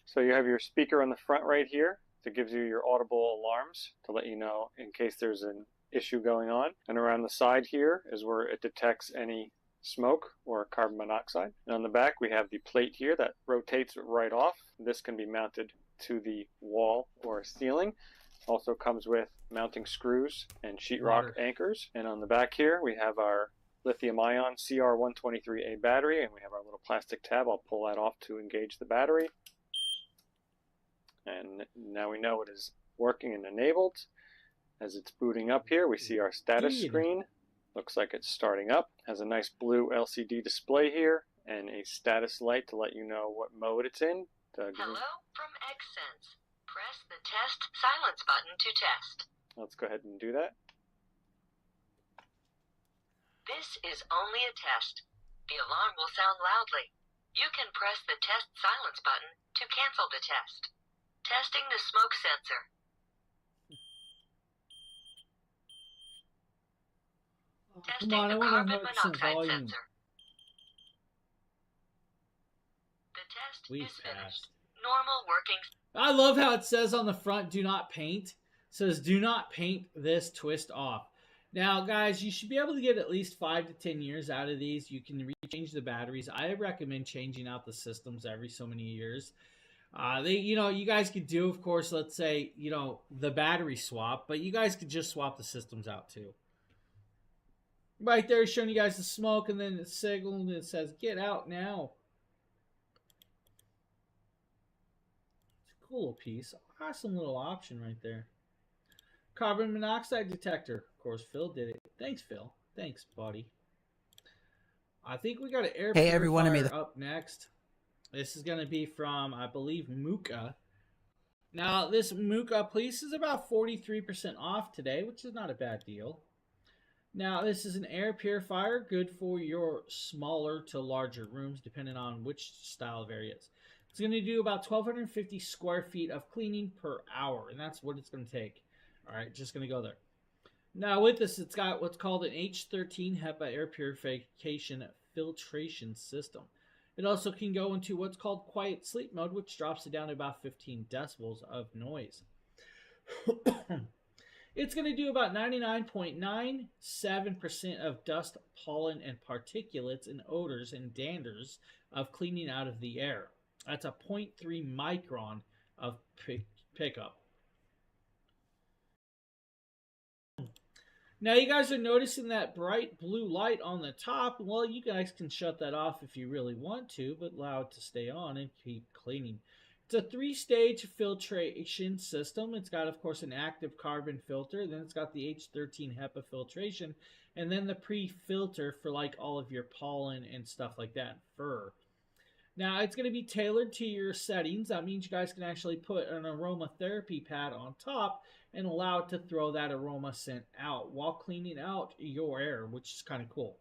So you have your speaker on the front right here that gives you your audible alarms to let you know in case there's an issue going on. And around the side here is where it detects any smoke or carbon monoxide. And on the back we have the plate here that rotates right off. This can be mounted to the wall or ceiling. Also comes with mounting screws and sheetrock anchors. And on the back here we have our lithium-ion CR123A battery, and we have our little plastic tab. I'll pull that off to engage the battery. And now we know it is working and enabled. As it's booting up here, we see our status screen. Looks like it's starting up. Has a nice blue LCD display here and a status light to let you know what mode it's in. Hello from X-Sense. Press the test silence button to test. Let's go ahead and do that. This is only a test. The alarm will sound loudly. You can press the test silence button to cancel the test. Testing the smoke sensor. Testing the carbon monoxide sensor. The test is finished. Normal working. I love how it says on the front, do not paint. It says, do not paint this twist off. Now, guys, you should be able to get at least 5 to 10 years out of these. You can rechange the batteries. I recommend changing out the systems every so many years. You guys could do, of course, let's say, the battery swap, but you guys could just swap the systems out too. Right there, showing you guys the smoke, and then the signal, and it says, get out now. Cool piece. Awesome little option right there. Carbon monoxide detector. Of course, Phil did it. Thanks, Phil. Thanks, buddy. I think we got an air purifier up next. This is going to be from, I believe, Muka. Now, this Muka piece is about 43% off today, which is not a bad deal. Now, this is an air purifier, good for your smaller to larger rooms, depending on which style of areas. It's going to do about 1,250 square feet of cleaning per hour, and that's what it's going to take. All right, just going to go there. Now, with this, it's got what's called an H13 HEPA air purification filtration system. It also can go into what's called quiet sleep mode, which drops it down to about 15 decibels of noise. It's going to do about 99.97% of dust, pollen, and particulates and odors and danders of cleaning out of the air. That's a 0.3 micron of pickup. Now you guys are noticing that bright blue light on the top. Well, you guys can shut that off if you really want to, but allow it to stay on and keep cleaning. It's a 3-stage filtration system. It's got, of course, an active carbon filter. Then it's got the H13 HEPA filtration. And then the pre-filter for like all of your pollen and stuff like that, fur. Now, it's going to be tailored to your settings. That means you guys can actually put an aromatherapy pad on top and allow it to throw that aroma scent out while cleaning out your air, which is kind of cool.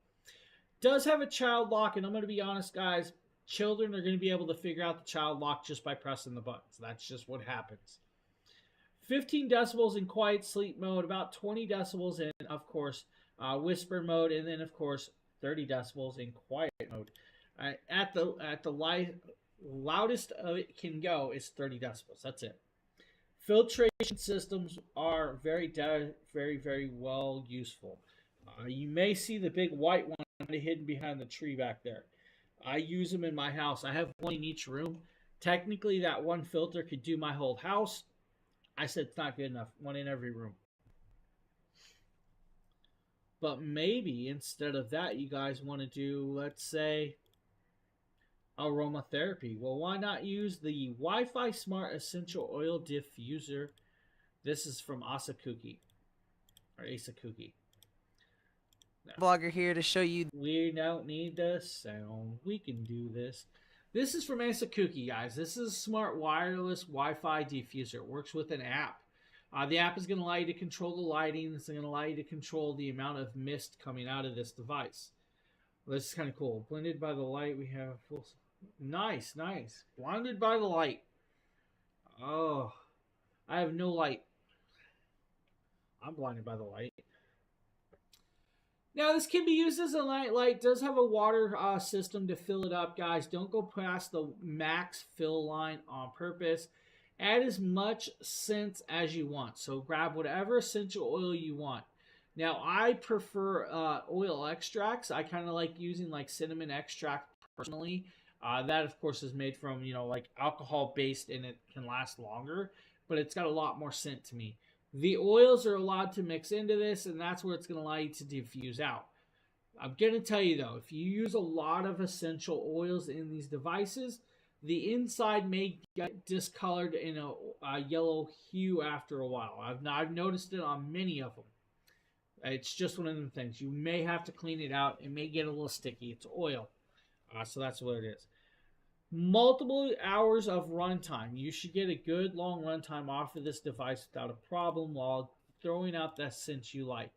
Does have a child lock, and I'm going to be honest, guys, children are going to be able to figure out the child lock just by pressing the buttons. That's just what happens. 15 decibels in quiet sleep mode, about 20 decibels in, of course, whisper mode, and then, of course, 30 decibels in quiet mode. At the loudest it can go is 30 decibels. That's it. Filtration systems are very, very well useful. You may see the big white one hidden behind the tree back there. I use them in my house. I have one in each room. Technically, that one filter could do my whole house. I said it's not good enough. One in every room. But maybe instead of that, you guys want to do, let's say, aromatherapy. Well, why not use the Wi-Fi Smart Essential Oil Diffuser? This is from Asakuki. Or Asakuki. Vlogger here to show you. We don't need the sound. We can do this. This is from Asakuki, guys. This is a smart wireless Wi-Fi diffuser. It works with an app. The app is going to allow you to control the lighting. It's going to allow you to control the amount of mist coming out of this device. Well, this is kind of cool. Blended by the light, we have full... Nice. Blinded by the light. Oh, I have no light. I'm blinded by the light. Now, this can be used as a night light. It does have a water system to fill it up, guys. Don't go past the max fill line on purpose. Add as much scent as you want. So grab whatever essential oil you want. Now, I prefer oil extracts. I kind of like using like cinnamon extract personally. That, of course, is made from, like alcohol-based, and it can last longer, but it's got a lot more scent to me. The oils are allowed to mix into this, and that's where it's going to allow you to diffuse out. I'm going to tell you, though, if you use a lot of essential oils in these devices, the inside may get discolored in a yellow hue after a while. I've noticed it on many of them. It's just one of the things. You may have to clean it out. It may get a little sticky. It's oil. So that's what it is. Multiple hours of runtime. You should get a good long runtime off of this device without a problem while throwing out that scent you like.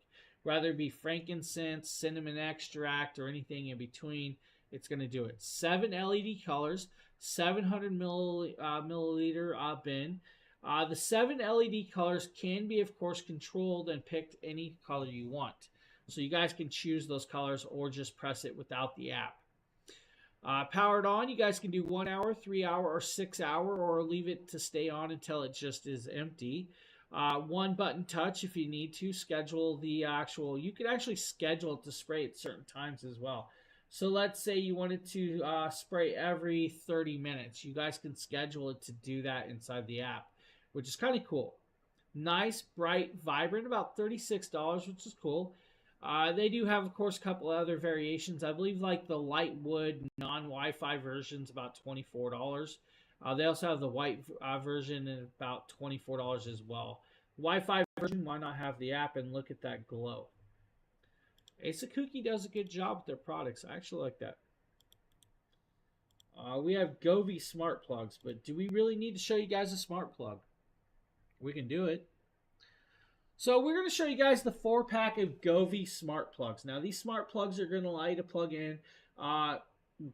Rather it be frankincense, cinnamon extract, or anything in between, it's going to do it. 7 LED colors, 700 milliliter bin. The 7 LED colors can be, of course, controlled and picked any color you want. So you guys can choose those colors or just press it without the app. Powered on, you guys can do 1 hour, 3 hour, or 6 hour, or leave it to stay on until it just is empty. One button touch if you need to. Schedule the actual, you can actually schedule it to spray at certain times as well. So let's say you wanted to spray every 30 minutes. You guys can schedule it to do that inside the app, which is kind of cool. Nice, bright, vibrant, about $36, which is cool. They do have, of course, a couple other variations. I believe like the light wood non-Wi-Fi version's about $24. They also have the white version at about $24 as well. Wi-Fi version, why not have the app and look at that glow? Asakuki does a good job with their products. I actually like that. We have Govee smart plugs, but do we really need to show you guys a smart plug? We can do it. So we're going to show you guys the 4-pack of Govee smart plugs. Now these smart plugs are going to allow you to plug in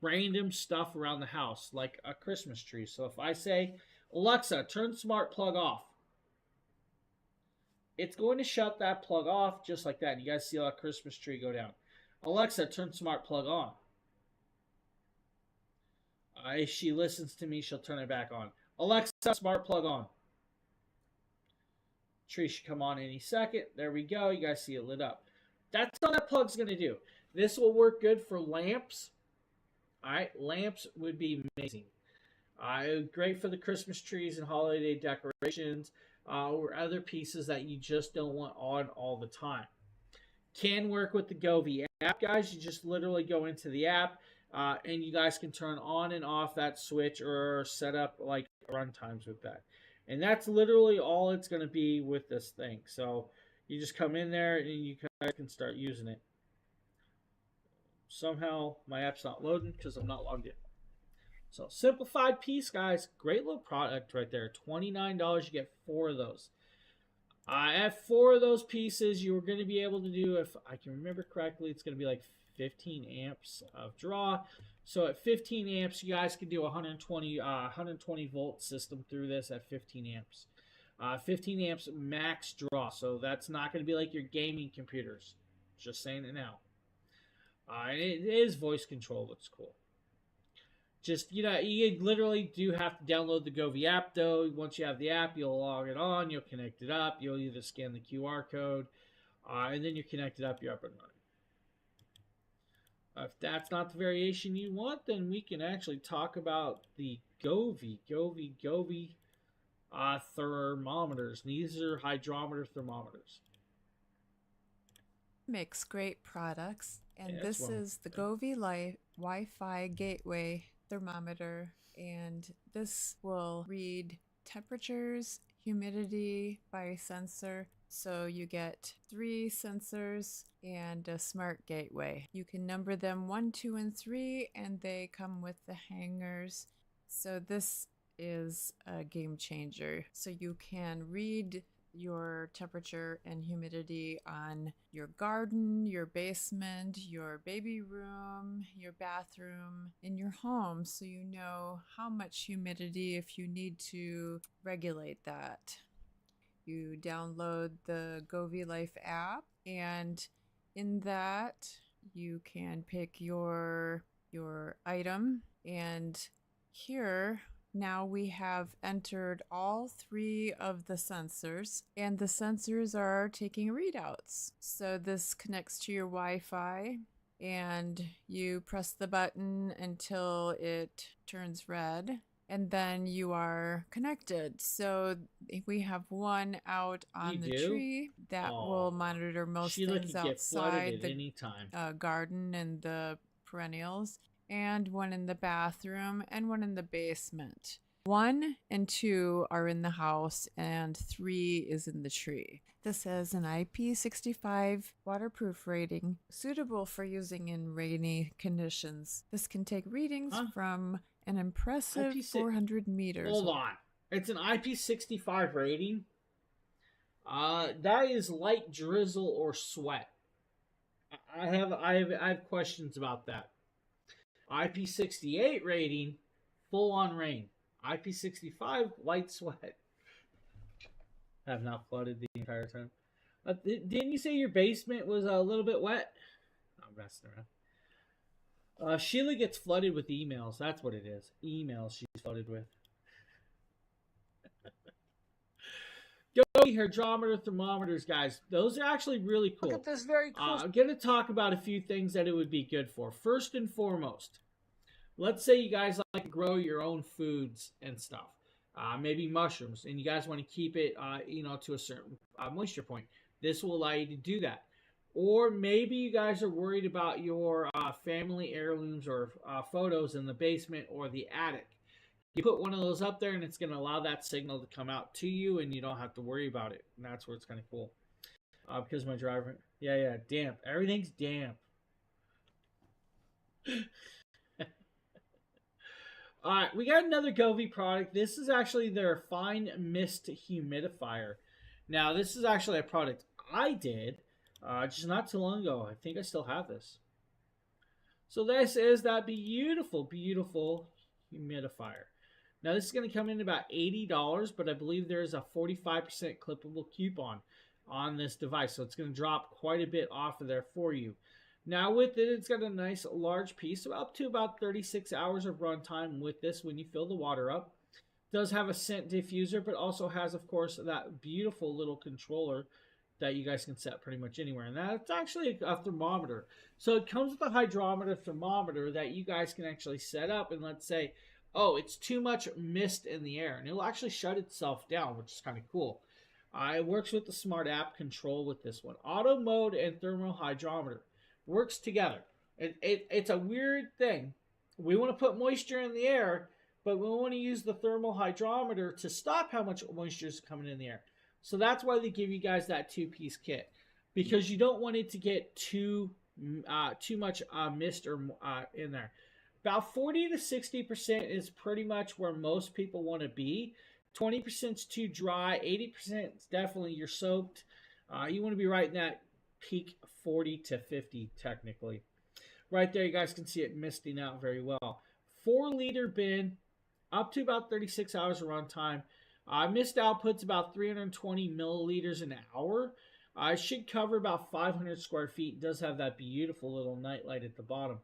random stuff around the house, like a Christmas tree. So if I say, Alexa, turn smart plug off, it's going to shut that plug off just like that. And you guys see a Christmas tree go down. Alexa, turn smart plug on. If she listens to me, she'll turn it back on. Alexa, smart plug on. Tree should come on any second. There we go. You guys see it lit up. That's all that plug's going to do. This will work good for lamps. All right, lamps would be amazing. Great for the Christmas trees and holiday decorations or other pieces that you just don't want on all the time. Can work with the Govee app, guys. You just literally go into the app, and you guys can turn on and off that switch or set up like run times with that. And that's literally all it's going to be with this thing. So you just come in there and you guys can start using it. Somehow my app's not loading because I'm not logged in. So simplified piece, guys. Great little product right there. $29, you get 4 of those. At 4 of those pieces, you're going to be able to do, if I can remember correctly, it's going to be like 15 amps of draw. So at 15 amps, you guys can do a 120 volt system through this at 15 amps. 15 amps max draw, so that's not going to be like your gaming computers. Just saying it now. And it is voice control, which is cool. Just, you literally do have to download the Govee app, though. Once you have the app, you'll log it on, you'll connect it up, you'll either scan the QR code, and then you're connected up, you're up and running. If that's not the variation you want, then we can actually talk about the Govee thermometers. These are hydrometer thermometers. Makes great products, and this is the Govee Wi-Fi Gateway thermometer, and this will read temperatures, humidity by sensor. So you get 3 sensors and a smart gateway. You can number them 1, 2, and 3, and they come with the hangers. So this is a game changer. So you can read your temperature and humidity on your garden, your basement, your baby room, your bathroom, in your home, so you know how much humidity if you need to regulate that. You download the Govee Life app, and in that you can pick your item, and here now we have entered all 3 of the sensors, and the sensors are taking readouts. So this connects to your Wi-Fi, and you press the button until it turns red, and then you are connected. So we have one out on the tree that will monitor most things outside the garden and the perennials, and one in the bathroom, and one in the basement. 1 and 2 are in the house, and 3 is in the tree. This has an IP65 waterproof rating, suitable for using in rainy conditions. This can take readings from an impressive 400 meters. Hold on. It's an IP65 rating? That is light drizzle or sweat. I have questions about that. IP68 rating, full on rain. IP65, light sweat. I have not flooded the entire time. Didn't you say your basement was a little bit wet? I'm messing around. Sheila gets flooded with emails. That's what it is. Emails she's flooded with. Govee hydrometer thermometers, guys. Those are actually really cool. Look at this very cool. I'm going to talk about a few things that it would be good for. First and foremost, let's say you guys like to grow your own foods and stuff. Maybe mushrooms, and you guys want to keep it, to a certain moisture point. This will allow you to do that. Or maybe you guys are worried about your family heirlooms or photos in the basement or the attic. You put one of those up there, and it's going to allow that signal to come out to you, and you don't have to worry about it. And that's where it's kind of cool. Because my driver, damp. Everything's damp. All right, we got another Govee product. This is actually their Fine Mist Humidifier. Now, this is actually a product I did just not too long ago. I think I still have this. So this is that beautiful, beautiful humidifier. Now, this is going to come in about $80, but I believe there is a 45% clippable coupon on this device. So it's going to drop quite a bit off of there for you. Now, with it, it's got a nice large piece, up to about 36 hours of runtime with this when you fill the water up. It does have a scent diffuser, but also has, of course, that beautiful little controller that you guys can set pretty much anywhere. And that's actually a thermometer. So it comes with a hydrometer thermometer that you guys can actually set up. And let's say, oh, it's too much mist in the air. And it'll actually shut itself down, which is kind of cool. It works with the smart app control with this one. Auto mode and thermal hydrometer works together. It's a weird thing. We want to put moisture in the air, but we want to use the thermal hydrometer to stop how much moisture is coming in the air. So that's why they give you guys that 2-piece kit, because you don't want it to get too much mist or in there. About 40 to 60% is pretty much where most people want to be. 20% is too dry. 80% is definitely you're soaked. You want to be right in that peak 40 to 50 technically. Right there, you guys can see it misting out very well. 4-liter bin, up to about 36 hours of runtime. Mist output's about 320 milliliters an hour. It should cover about 500 square feet. It does have that beautiful little night light at the bottom.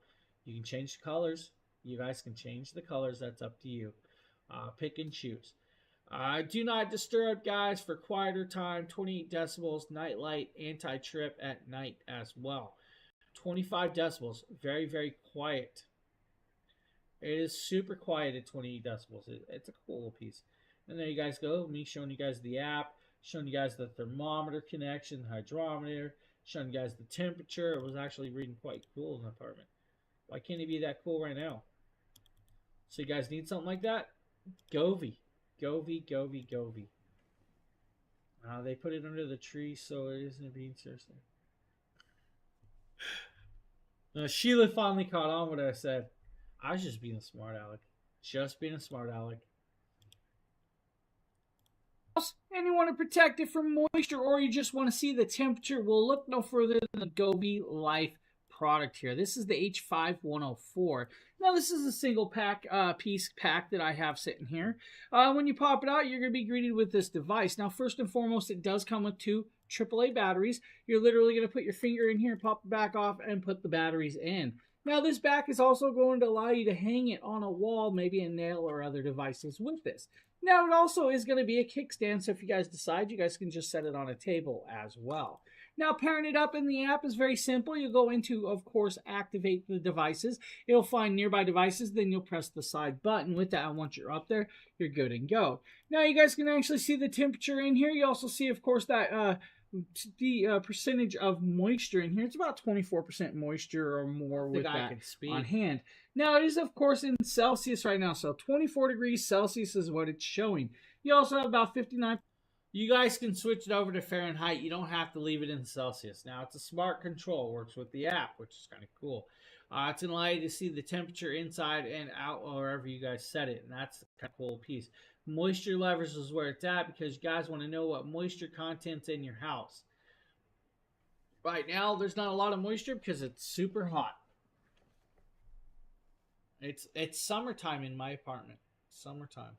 You can change the colors. You guys can change the colors. That's up to you. Pick and choose. Do not disturb, guys, for quieter time. 28 decibels, night light, anti-trip at night as well. 25 decibels, very, very quiet. It is super quiet at 28 decibels. It's a cool little piece. And there you guys go. Me showing you guys the app, showing you guys the thermometer connection, the hydrometer, showing you guys the temperature. It was actually reading quite cool in the apartment. Why can't it be that cool right now? So you guys need something like that? Govee. Govee. They put it under the tree, so it isn't being seriously. Sheila finally caught on what I said. I was just being a smart aleck. Just being a smart aleck. And you want to protect it from moisture, or you just want to see the temperature, well, look no further than the Govee Life product here. This is the H5104. Now, this is a single pack piece pack that I have sitting here. When you pop it out, you're going to be greeted with this device. Now, first and foremost, it does come with 2 AAA batteries. You're literally going to put your finger in here, pop the back off, and put the batteries in. Now, this back is also going to allow you to hang it on a wall, maybe a nail or other devices with this. Now, it also is going to be a kickstand, so if you guys decide, you guys can just set it on a table as well. Now, pairing it up in the app is very simple. You go into, of course, activate the devices. It'll find nearby devices, then you'll press the side button. With that, once you're up there, you're good and go. Now, you guys can actually see the temperature in here. You also see, of course, that the percentage of moisture in here. It's about 24% moisture or more with that on hand. Now, it is, of course, in Celsius right now, so 24 degrees Celsius is what it's showing. You also have about 59. You guys can switch it over to Fahrenheit. You don't have to leave it in Celsius. Now, it's a smart control. Works with the app, which is kind of cool. It's going to allow you to see the temperature inside and out wherever you guys set it, and that's the kind of cool piece. Moisture levels is where it's at because you guys want to know what moisture content's in your house. Right now, there's not a lot of moisture because it's super hot. It's summertime in my apartment. Summertime.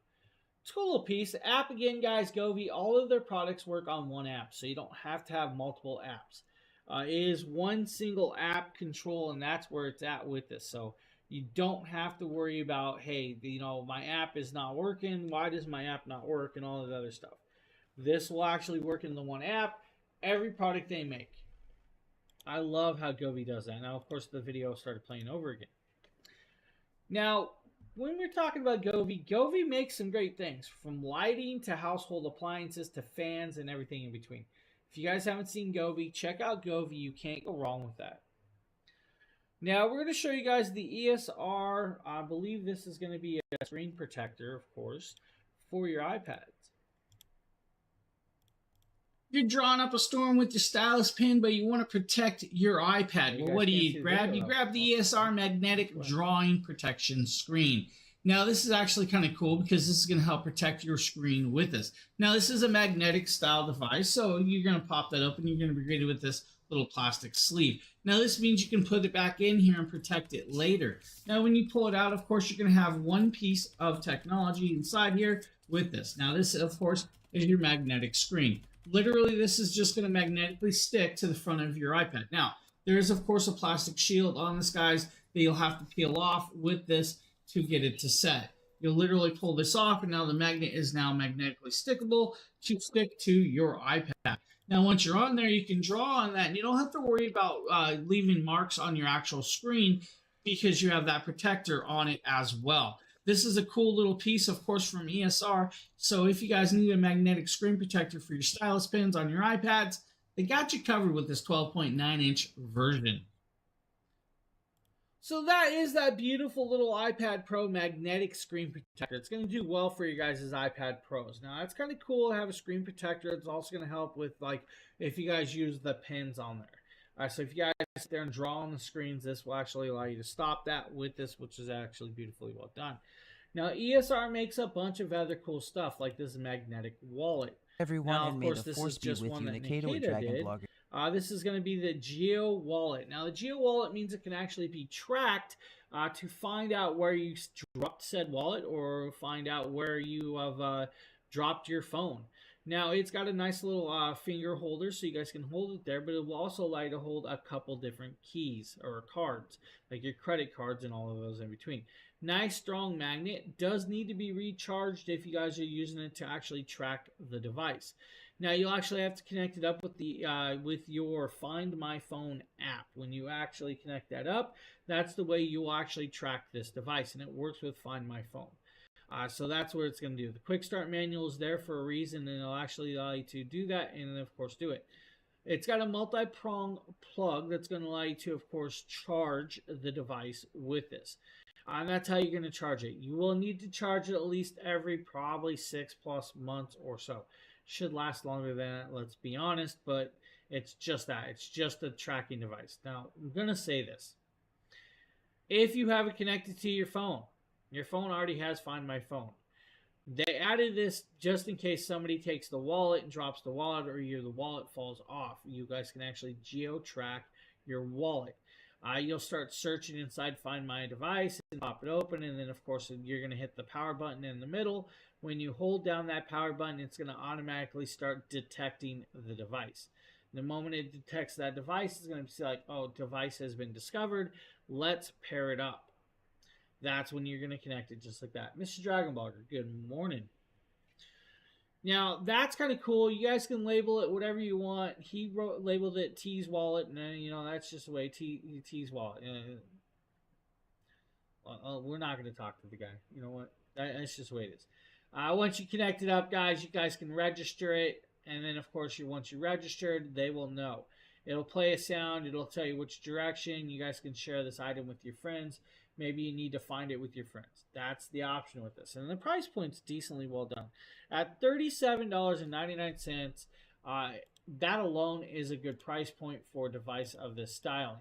It's a cool little piece. The app again, guys, Govee, all of their products work on one app, so you don't have to have multiple apps. It is one single app control, and that's where it's at with this. So you don't have to worry about, hey, my app is not working. Why does my app not work? And all of the other stuff. This will actually work in the one app. Every product they make. I love how Govee does that. Now, of course, the video started playing over again. Now, when we're talking about Govee, Govee makes some great things, from lighting to household appliances to fans and everything in between. If you guys haven't seen Govee, check out Govee. You can't go wrong with that. Now, we're going to show you guys the ESR. I believe this is going to be a screen protector, of course, for your iPads. You're drawing up a storm with your stylus pen, but you want to protect your iPad. Well, what do you grab? You grab the ESR magnetic drawing protection screen. Now, this is actually kind of cool because this is going to help protect your screen with this. Now, this is a magnetic style device, so you're going to pop that open. You're going to be greeted with this little plastic sleeve. Now, this means you can put it back in here and protect it later. Now, when you pull it out, of course, you're going to have one piece of technology inside here with this. Now, this, of course, is your magnetic screen. Literally, this is just going to magnetically stick to the front of your iPad. Now, there is, of course, a plastic shield on this, guys, that you'll have to peel off with this to get it to set. You'll literally pull this off, and now the magnet is now magnetically stickable to stick to your iPad. Now, once you're on there, you can draw on that, and you don't have to worry about leaving marks on your actual screen because you have that protector on it as well. This is a cool little piece, of course, from ESR. So if you guys need a magnetic screen protector for your stylus pens on your iPads, they got you covered with this 12.9-inch version. So that is that beautiful little iPad Pro magnetic screen protector. It's going to do well for you guys' iPad Pros. Now, it's kind of cool to have a screen protector. It's also going to help with, like, if you guys use the pens on there. All right, so if you guys sit there and draw on the screens, this will actually allow you to stop that with this, which is actually beautifully well done. Now, ESR makes a bunch of other cool stuff, like this magnetic wallet. Everyone, now, of course, this is just one that Nikita did. This is going to be the Geo Wallet. Now, the Geo Wallet means it can actually be tracked to find out where you dropped said wallet or find out where you have dropped your phone. Now, it's got a nice little finger holder, so you guys can hold it there, but it will also allow you to hold a couple different keys or cards, like your credit cards and all of those in between. Nice, strong magnet. Does need to be recharged if you guys are using it to actually track the device. Now, you'll actually have to connect it up with the with your Find My Phone app. When you actually connect that up, that's the way you'll actually track this device, and it works with Find My Phone. So that's what it's going to do. The quick start manual is there for a reason, and it'll actually allow you to do that and then, of course, do it. It's got a multi-prong plug that's going to allow you to, of course, charge the device with this. And that's how you're going to charge it. You will need to charge it at least every probably 6+ months or so. Should last longer than that, let's be honest, but it's just that. It's just a tracking device. Now, I'm going to say this. If you have it connected to your phone already has Find My Phone. They added this just in case somebody takes the wallet and drops the wallet or the wallet falls off. You guys can actually geo-track your wallet. You'll start searching inside Find My Device and pop it open, and then, of course, you're going to hit the power button in the middle. When you hold down that power button, it's going to automatically start detecting the device. The moment it detects that device, it's going to be like, oh, device has been discovered. Let's pair it up. That's when you're going to connect it just like that. Mr. Dragonblogger, good morning. Now, that's kind of cool. You guys can label it whatever you want. He labeled it T's Wallet, and then, that's just the way T's Wallet. We're not going to talk to the guy. You know what? That's just the way it is. Once you connect it up, guys, you guys can register it. And then, of course, once you're registered, they will know. It'll play a sound. It'll tell you which direction. You guys can share this item with your friends. Maybe you need to find it with your friends. That's the option with this. And the price point's decently well done. At $37.99, that alone is a good price point for a device of this styling.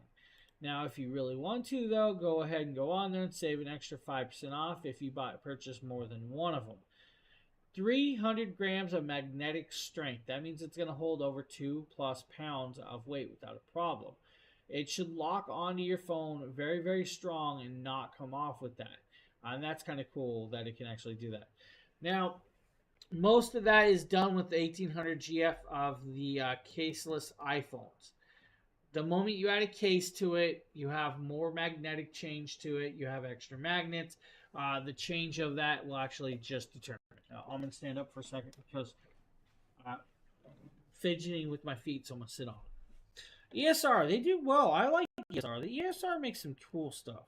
Now, if you really want to, though, go ahead and go on there and save an extra 5% off if you purchase more than one of them. 300 grams of magnetic strength. That means it's going to hold over 2+ pounds of weight without a problem. It should lock onto your phone very, very strong and not come off with that. And that's kind of cool that it can actually do that. Now, most of that is done with the 1800 GF of the caseless iPhones. The moment you add a case to it, you have more magnetic change to it. You have extra magnets. The change of that will actually just determine. Now, I'm going to stand up for a second because fidgeting with my feet, so I'm going to sit on it. ESR, they do well. I like ESR. The ESR makes some cool stuff.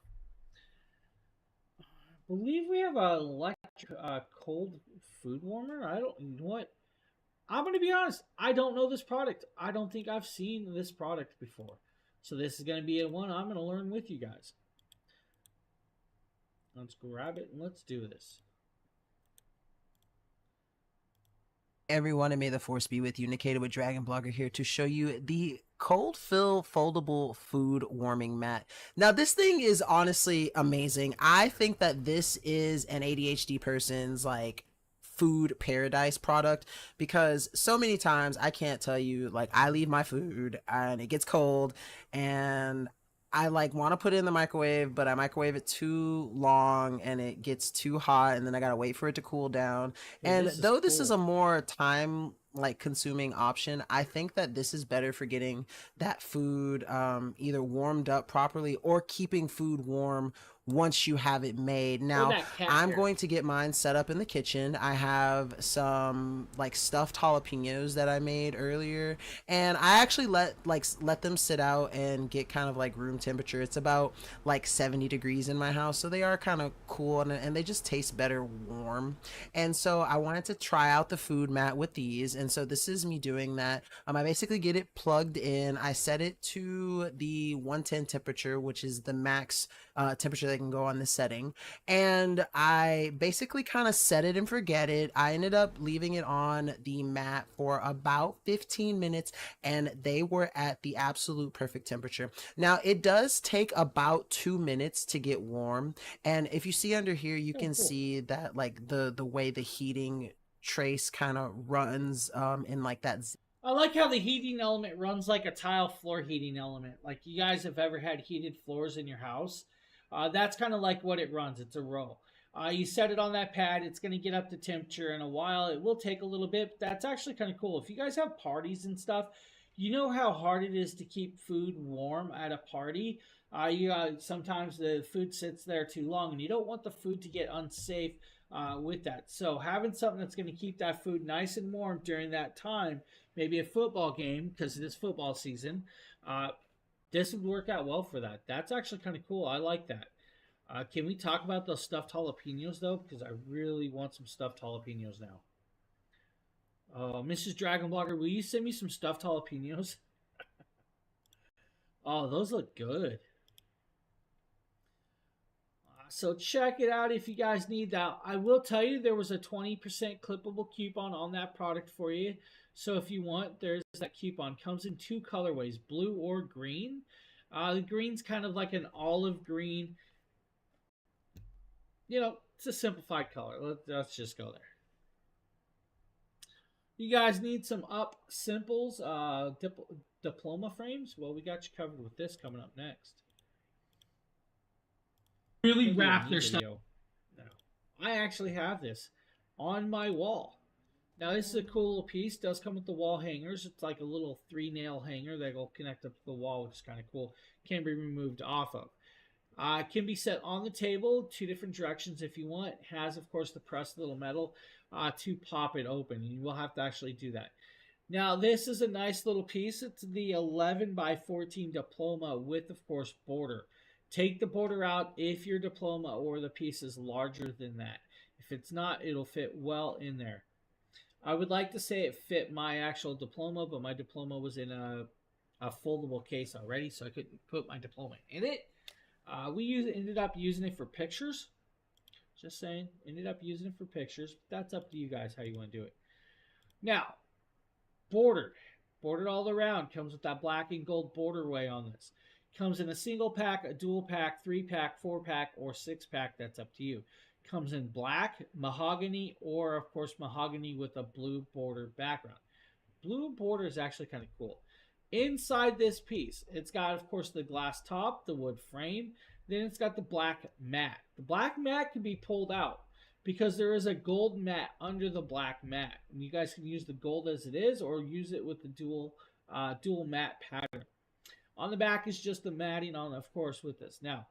I believe we have an electric cold food warmer. I don't know what. I'm going to be honest. I don't know this product. I don't think I've seen this product before. So this is going to be a one I'm going to learn with you guys. Let's grab it and let's do this. Everyone, and may the force be with you. Nikita with Dragonblogger here to show you the cold fill foldable food warming mat. Now, this thing is honestly amazing. I think that this is an ADHD person's food paradise product, because so many times I can't tell you, I leave my food and it gets cold and I want to put it in the microwave, but I microwave it too long and it gets too hot, and then I gotta wait for it to cool down. And though this is a more time consuming option, I think that this is better for getting that food either warmed up properly or keeping food warm once you have it made. Now, I'm going to get mine set up in the kitchen. I have some like stuffed jalapenos that I made earlier, and I actually let them sit out and get kind of like room temperature. It's about like 70 degrees in my house, so they are kind of cool, and they just taste better warm. And so I wanted to try out the food mat with these, and so this is me doing that. I basically get it plugged in. I set it to the 110 temperature, which is the max temperature that can go on this setting, and I basically kind of set it and forget it. I ended up leaving it on the mat for about 15 minutes, and they were at the absolute perfect temperature. Now, it does take about 2 minutes to get warm, and if you see under here, you can see that like the way the heating trace kind of runs in like that. I like how the heating element runs like a tile floor heating element. Like you guys have ever had heated floors in your house. That's kind of like what it runs. It's a row. You set it on that pad. It's going to get up to temperature in a while. It will take a little bit, but that's actually kind of cool. If you guys have parties and stuff, you know how hard it is to keep food warm at a party. Sometimes the food sits there too long, and you don't want the food to get unsafe with that. So having something that's going to keep that food nice and warm during that time, maybe a football game because it is football season, this would work out well for that. That's actually kind of cool. I like that. Can we talk about those stuffed jalapenos, though? Because I really want some stuffed jalapenos now. Mrs. Dragon Blogger, will you send me some stuffed jalapenos? Oh, those look good. So check it out if you guys need that. I will tell you there was a 20% clippable coupon on that product for you. So if you want, there's that coupon. Comes in 2 colorways, blue or green. The green's kind of like an olive green. You know, it's a simplified color. Let's just go there. You guys need some up simples, diploma frames? Well, we got you covered with this coming up next. Really wrap their stuff. No, I actually have this on my wall. Now, this is a cool little piece. It does come with the wall hangers. It's like a little 3-nail hanger that will connect up to the wall, which is kind of cool. Can be removed off of. It can be set on the table 2 different directions if you want. It has, of course, the pressed little metal to pop it open. You will have to actually do that. Now, this is a nice little piece. It's the 11 by 14 diploma with, of course, border. Take the border out if your diploma or the piece is larger than that. If it's not, it'll fit well in there. I would like to say it fit my actual diploma, but my diploma was in a foldable case already, so I couldn't put my diploma in it. We ended up using it for pictures. Just saying, ended up using it for pictures. That's up to you guys how you want to do it. Now, bordered all around. Comes with that black and gold borderway on this. Comes in a single pack, a dual pack, 3-pack, 4-pack, or 6-pack. That's up to you. Comes in black, mahogany, or of course mahogany with a blue border background. Blue border is actually kind of cool. Inside this piece, it's got, of course, the glass top, the wood frame. Then it's got the black mat. The black mat can be pulled out because there is a gold mat under the black mat. And you guys can use the gold as it is or use it with the dual mat pattern. On the back is just the matting on, of course, with this. Now,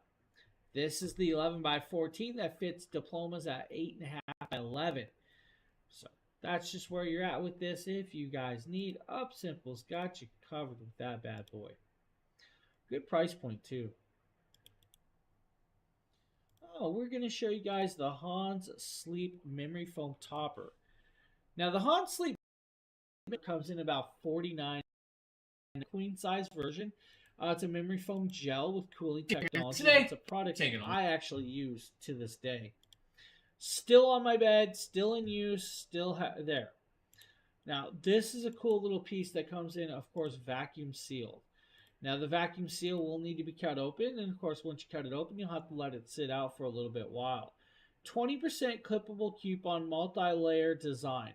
this is the 11 by 14 that fits diplomas at 8.5 by 11. So that's just where you're at with this. If you guys need up simples, got you covered with that bad boy. Good price point too. Oh, we're going to show you guys the Hans Sleep Memory Foam Topper. Now the Hans Sleep comes in about $49, queen size version. It's a memory foam gel with cooling technology. It's a product I actually use to this day. Still on my bed, still in use, still there. Now, this is a cool little piece that comes in, of course, vacuum sealed. Now, the vacuum seal will need to be cut open, and of course, once you cut it open, you'll have to let it sit out for a little bit while. 20% clippable coupon, multi-layer design.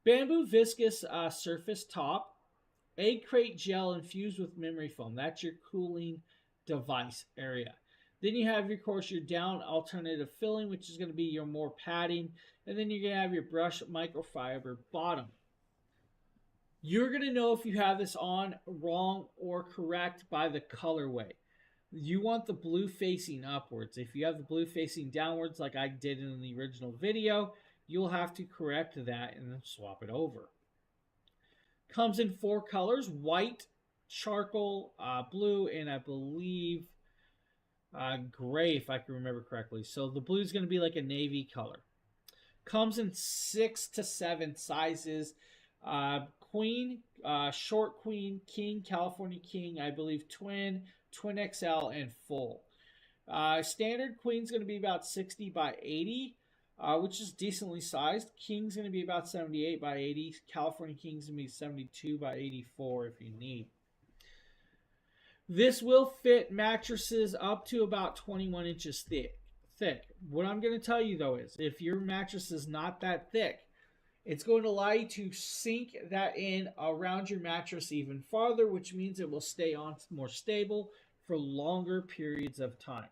Bamboo viscous surface top. Egg crate gel infused with memory foam. That's your cooling device area. Then you have, of course, your down alternative filling, which is going to be your more padding. And then you're going to have your brush microfiber bottom. You're going to know if you have this on wrong or correct by the colorway. You want the blue facing upwards. If you have the blue facing downwards like I did in the original video, you'll have to correct that and then swap it over. Comes in 4 colors: white, charcoal, blue, and I believe gray, if I can remember correctly. So the blue is going to be like a navy color. Comes in 6 to 7 sizes: queen, short queen, king, California king, I believe twin, twin XL, and full. Standard queen's going to be about 60 by 80, which is decently sized. King's going to be about 78 by 80. California king's going to be 72 by 84 if you need. This will fit mattresses up to about 21 inches thick. What I'm going to tell you though is, if your mattress is not that thick, it's going to allow you to sink that in around your mattress even farther, which means it will stay on more stable for longer periods of time.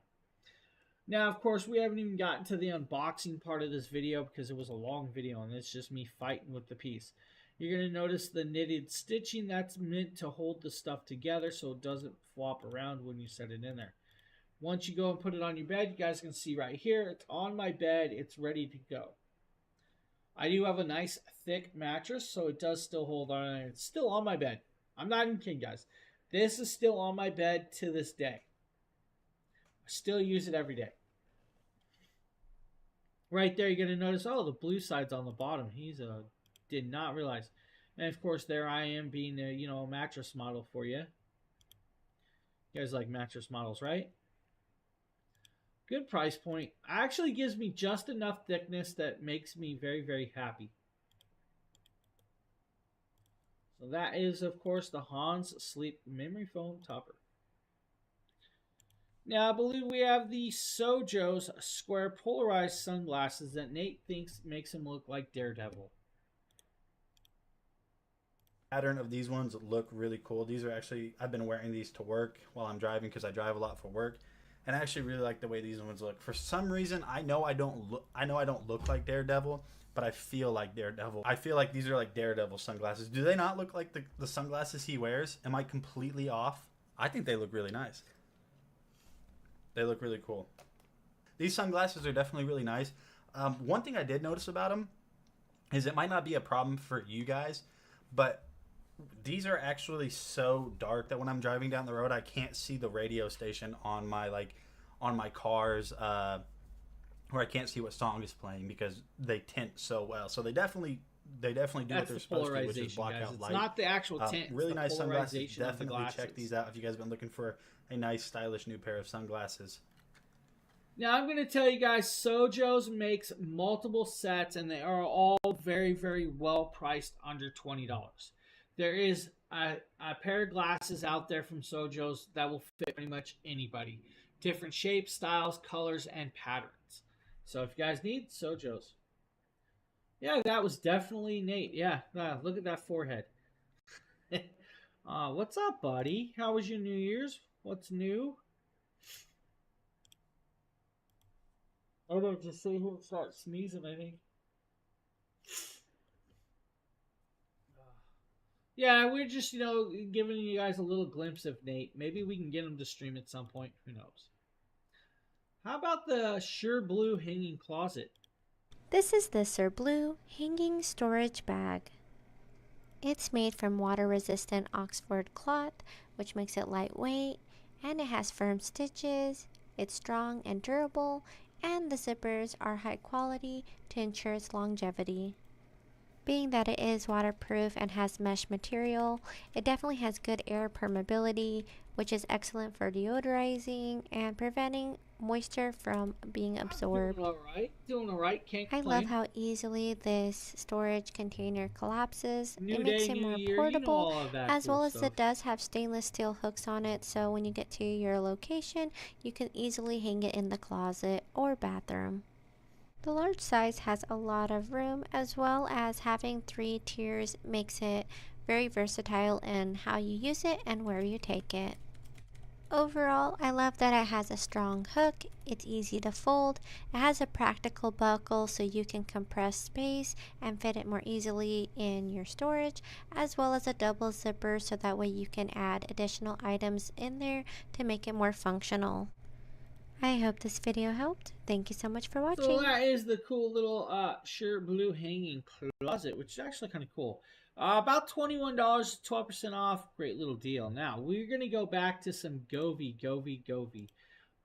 Now, of course, we haven't even gotten to the unboxing part of this video because it was a long video and it's just me fighting with the piece. You're going to notice the knitted stitching. That's meant to hold the stuff together so it doesn't flop around when you set it in there. Once you go and put it on your bed, you guys can see right here, it's on my bed, it's ready to go. I do have a nice thick mattress, so it does still hold on. It's still on my bed. I'm not even kidding, guys. This is still on my bed to this day. I still use it every day. Right there, you're going to notice, oh, the blue side's on the bottom. Did not realize. And of course, there I am being a mattress model for you. You guys like mattress models, right? Good price point. Actually gives me just enough thickness that makes me very, very happy. So that is, of course, the Hans Sleep Memory Foam Topper. Now, I believe we have the Sojo's square polarized sunglasses that Nate thinks makes him look like Daredevil. Pattern of these ones look really cool. These are actually, I've been wearing these to work while I'm driving because I drive a lot for work. And I actually really like the way these ones look. For some reason, I know I don't look like Daredevil, but I feel like Daredevil. I feel like these are like Daredevil sunglasses. Do they not look like the sunglasses he wears? Am I completely off? I think they look really nice. They look really cool. These sunglasses are definitely really nice. One thing I did notice about them is it might not be a problem for you guys, but these are actually so dark that when I'm driving down the road, I can't see the radio station on my car's, or I can't see what song is playing because they tint so well. So they definitely do what they're supposed to, which is block out light. It's not the actual tint. Really nice sunglasses. Definitely check these out if you guys have been looking for a nice, stylish new pair of sunglasses. Now, I'm going to tell you guys, Sojo's makes multiple sets, and they are all very, very well priced, under $20. There is a pair of glasses out there from Sojo's that will fit pretty much anybody. Different shapes, styles, colors, and patterns. So if you guys need Sojo's. Yeah, that was definitely Nate. Yeah, look at that forehead. What's up, buddy? How was your New Year's? What's new? I'm going to just sit here and start sneezing, I think. Yeah, we're just, giving you guys a little glimpse of Nate. Maybe we can get him to stream at some point. Who knows? How about the Sure Blue hanging closet? This is the Sure Blue hanging storage bag. It's made from water-resistant Oxford cloth, which makes it lightweight, and it has firm stitches. It's strong and durable, and the zippers are high quality to ensure its longevity. Being that it is waterproof and has mesh material, it definitely has good air permeability, which is excellent for deodorizing and preventing moisture from being absorbed. Doing all right. Can't complain. I love how easily this storage container collapses. New it makes day, it more new year, portable, as cool well as stuff. it does have stainless steel hooks on it, so when you get to your location, you can easily hang it in the closet or bathroom. The large size has a lot of room, as well as having 3 tiers makes it very versatile in how you use it and where you take it. Overall, I love that it has a strong hook, it's easy to fold, it has a practical buckle so you can compress space and fit it more easily in your storage, as well as a double zipper so that way you can add additional items in there to make it more functional. I hope this video helped. Thank you so much for watching. So that is the cool little sheer blue hanging closet, which is actually kind of cool. About $21, 12% off. Great little deal. Now, we're going to go back to some Govee.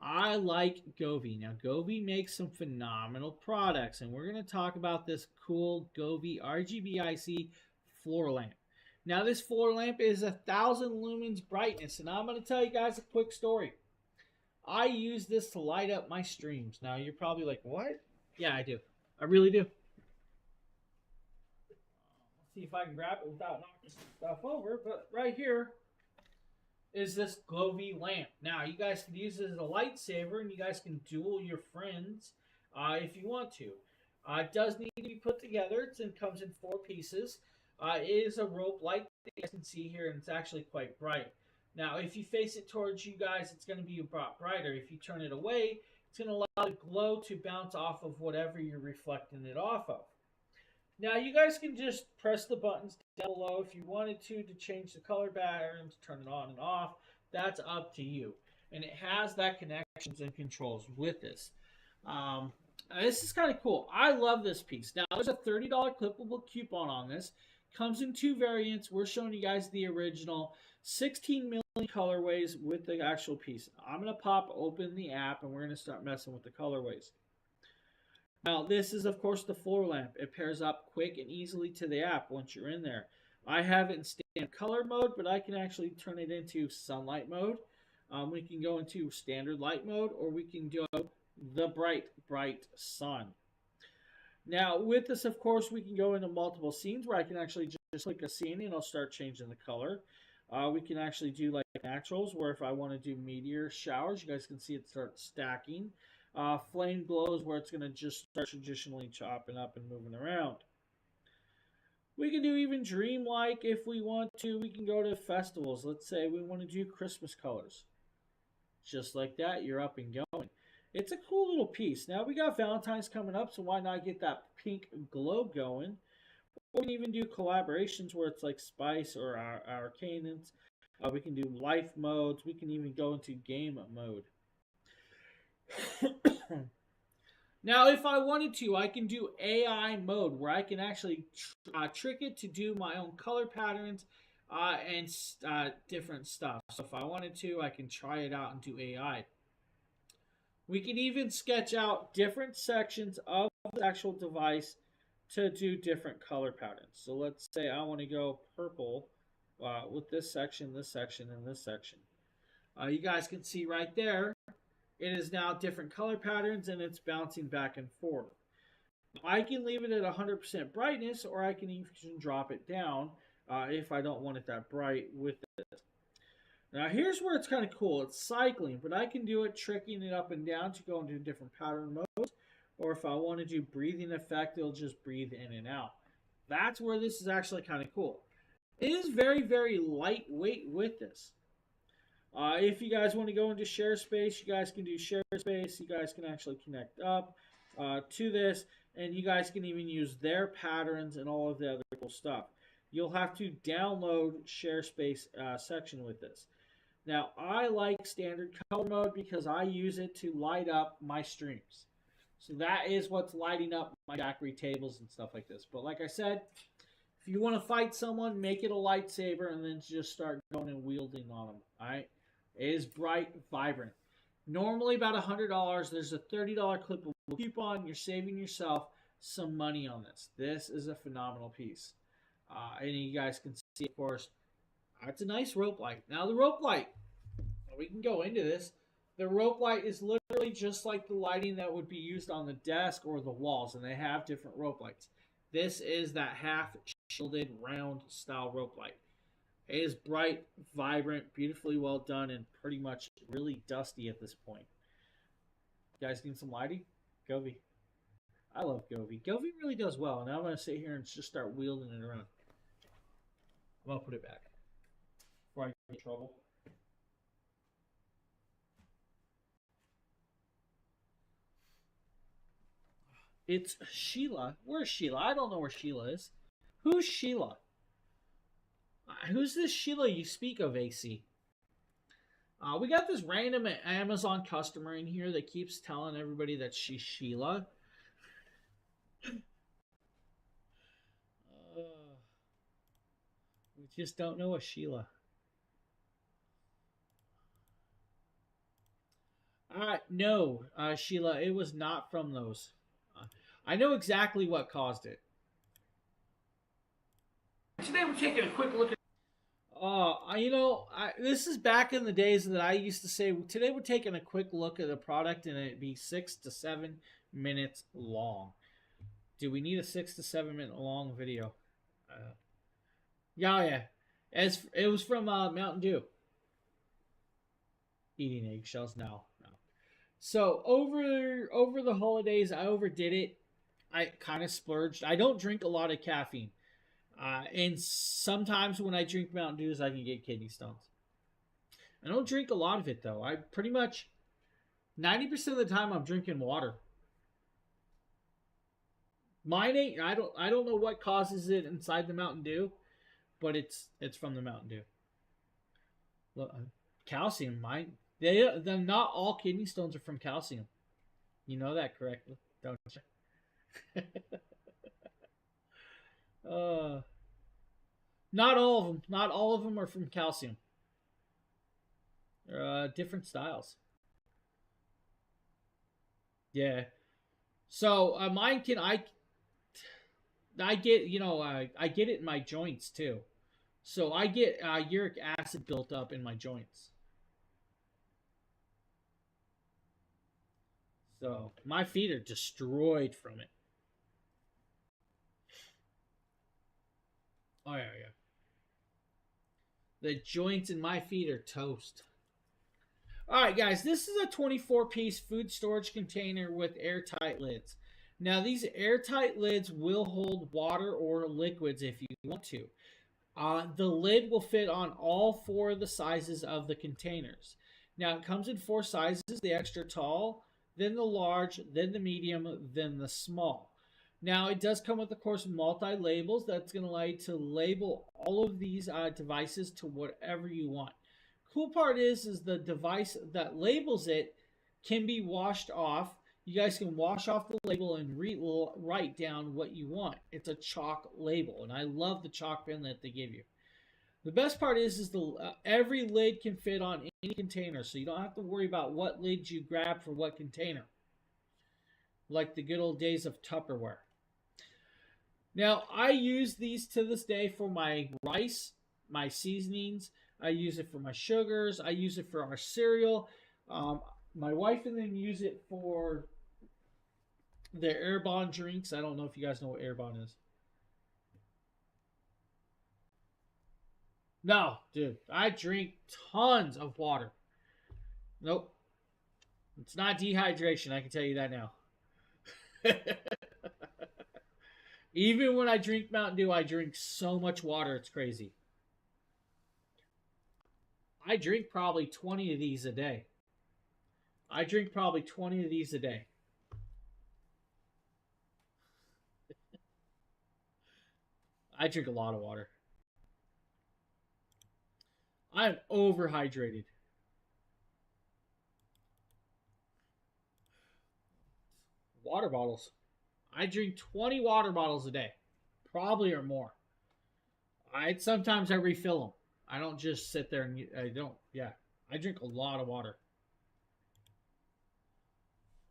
I like Govee. Now, Govee makes some phenomenal products, and we're going to talk about this cool Govee RGBIC floor lamp. Now, this floor lamp is 1,000 lumens brightness, and I'm going to tell you guys a quick story. I use this to light up my streams. Now, you're probably like, what? Yeah, I do. I really do. Let's see if I can grab it without knocking stuff over. But right here is this Govee lamp. Now, you guys can use it as a lightsaber, and you guys can duel your friends if you want to. It does need to be put together. It comes in 4 pieces. It is a rope light that you guys can see here, and it's actually quite bright. Now, if you face it towards you guys, it's going to be a lot brighter. If you turn it away, it's going to allow the glow to bounce off of whatever you're reflecting it off of. Now, you guys can just press the buttons down below if you wanted to change the color pattern, to turn it on and off. That's up to you. And it has that connections and controls with this. This is kind of cool. I love this piece. Now, there's a $30 clippable coupon on this. Comes in 2 variants. We're showing you guys the original 16 million colorways with the actual piece. I'm going to pop open the app and we're going to start messing with the colorways. Now, this is, of course, the floor lamp. It pairs up quick and easily to the app once you're in there. I have it in standard color mode, but I can actually turn it into sunlight mode. We can go into standard light mode, or we can do the bright sun. Now, with this, of course, we can go into multiple scenes where I can actually just click a scene and it'll start changing the color. We can actually do like naturals, where if I want to do meteor showers, you guys can see it start stacking. Flame glows, where it's going to just start traditionally chopping up and moving around. We can do even dreamlike if we want to. We can go to festivals. Let's say we want to do Christmas colors. Just like that, you're up and going. It's a cool little piece. Now, we got Valentine's coming up, so why not get that pink glow going? We can even do collaborations where it's like Spice or our Arcanans. We can do life modes. We can even go into game mode. Now, if I wanted to, I can do AI mode, where I can actually trick it to do my own color patterns and different stuff. So if I wanted to, I can try it out and do AI. We can even sketch out different sections of the actual device to do different color patterns. So let's say I want to go purple with this section, and this section. You guys can see right there, it is now different color patterns and it's bouncing back and forth. I can leave it at 100% brightness, or I can even drop it down if I don't want it that bright with it. Now, here's where it's kind of cool. It's cycling, but I can do it tricking it up and down to go into different pattern modes. Or if I want to do breathing effect, it'll just breathe in and out. That's where this is actually kind of cool. It is very, very lightweight with this. If you guys want to go into share space, you guys can do share space. You guys can actually connect up to this, and you guys can even use their patterns and all of the other cool stuff. You'll have to download share space section with this. Now, I like standard color mode because I use it to light up my streams. So that is what's lighting up my Jackery tables and stuff like this. But like I said, if you want to fight someone, make it a lightsaber and then just start going and wielding on them. All right? It is bright, vibrant. Normally about $100. There's a $30 clippable coupon. You're saving yourself some money on this. This is a phenomenal piece. And you guys can see, of course, it's a nice rope light. Now, the rope light, we can go into this. The rope light is literally just like the lighting that would be used on the desk or the walls, and they have different rope lights. This is that half-shielded, round style rope light. It is bright, vibrant, beautifully well done, and pretty much really dusty at this point. You guys need some lighting? Govee. I love Govee. Govee really does well, and I'm going to sit here and just start wielding it around. I'm going to put it back before I get in trouble. It's Sheila. Where's Sheila? I don't know where Sheila is. Who's Sheila? Who's this Sheila you speak of, AC? We got this random Amazon customer in here that keeps telling everybody that she's Sheila. We just don't know a Sheila. No, Sheila, it was not from those. I know exactly what caused it. Today we're taking a quick look at. This is back in the days that I used to say, today we're taking a quick look at a product and it'd be 6 to 7 minutes long. Do we need a 6 to 7 minute long video? Yeah. It was from Mountain Dew. Eating eggshells now. No. So over the holidays, I overdid it. I kind of splurged. I don't drink a lot of caffeine. And sometimes when I drink Mountain Dews, I can get kidney stones. I don't drink a lot of it, though. I pretty much 90% of the time I'm drinking water. Mine ain't. I don't know what causes it inside the Mountain Dew, but it's from the Mountain Dew. Look, calcium. They're not all kidney stones are from calcium. You know that correctly, don't you? Not all of them. Not all of them are from calcium. Different styles. Yeah. So mine can I get I get it in my joints too. So I get uric acid built up in my joints. So my feet are destroyed from it. Oh yeah. The joints in my feet are toast. Alright guys, this is a 24-piece food storage container with airtight lids. Now these airtight lids will hold water or liquids if you want to. The lid will fit on all 4 of the sizes of the containers. Now it comes in 4 sizes, the extra tall, then the large, then the medium, then the small. Now it does come with, of course, multi-labels. That's going to allow you to label all of these devices to whatever you want. Cool part is the device that labels it can be washed off. You guys can wash off the label and write down what you want. It's a chalk label, and I love the chalk pen that they give you. The best part is every lid can fit on any container, so you don't have to worry about what lid you grab for what container, like the good old days of Tupperware. Now, I use these to this day for my rice, my seasonings. I use it for my sugars. I use it for our cereal. My wife and them use it for their Airbond drinks. I don't know if you guys know what Airbond is. No, dude. I drink tons of water. Nope. It's not dehydration, I can tell you that now. Even when I drink Mountain Dew, I drink so much water, it's crazy. I drink probably 20 of these a day. I drink probably 20 of these a day. I drink a lot of water. I'm overhydrated. Water bottles. I drink 20 water bottles a day. Probably or more. Sometimes I refill them. I don't just sit there and I drink a lot of water.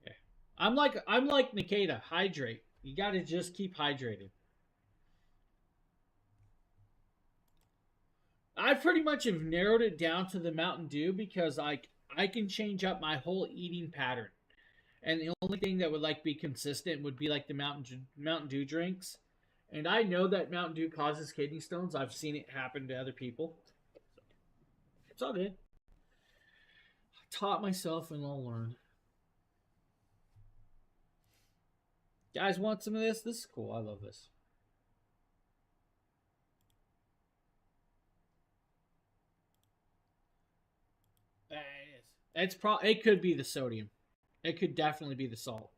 Yeah. I'm like Nikita, hydrate. You got to just keep hydrated. I pretty much have narrowed it down to the Mountain Dew because I can change up my whole eating pattern. And the only thing that would be consistent would be like the Mountain Dew drinks. And I know that Mountain Dew causes kidney stones. I've seen it happen to other people. It's all good. I taught myself and I'll learn. Guys, want some of this? This is cool. I love this. It could be the sodium. It could definitely be the salt.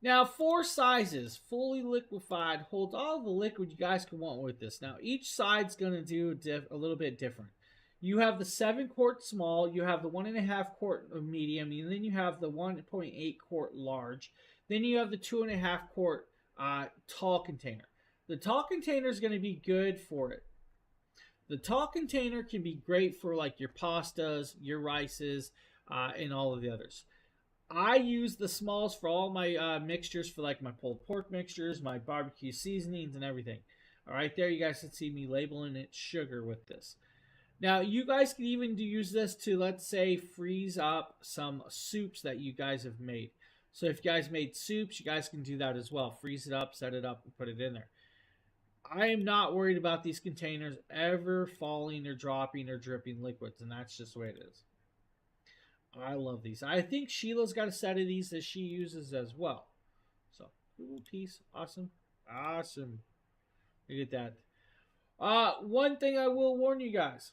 Now, 4 sizes, fully liquefied, holds all the liquid you guys can want with this. Now, each side's going to do a little bit different. You have the 7-quart small, you have the 1.5-quart medium, and then you have the 1.8-quart large. Then you have the 2.5-quart tall container. The tall container is going to be good for it. The tall container can be great for like your pastas, your rices, and all of the others. I use the smalls for all my mixtures, for like my pulled pork mixtures, my barbecue seasonings, and everything. All right, there you guys can see me labeling it sugar with this. Now, you guys can even use this to, let's say, freeze up some soups that you guys have made. So if you guys made soups, you guys can do that as well. Freeze it up, set it up, and put it in there. I am not worried about these containers ever falling or dropping or dripping liquids, and that's just the way it is. I love these. I think Sheila's got a set of these that she uses as well. So, cool piece. Awesome. Awesome. Look at that. One thing I will warn you guys.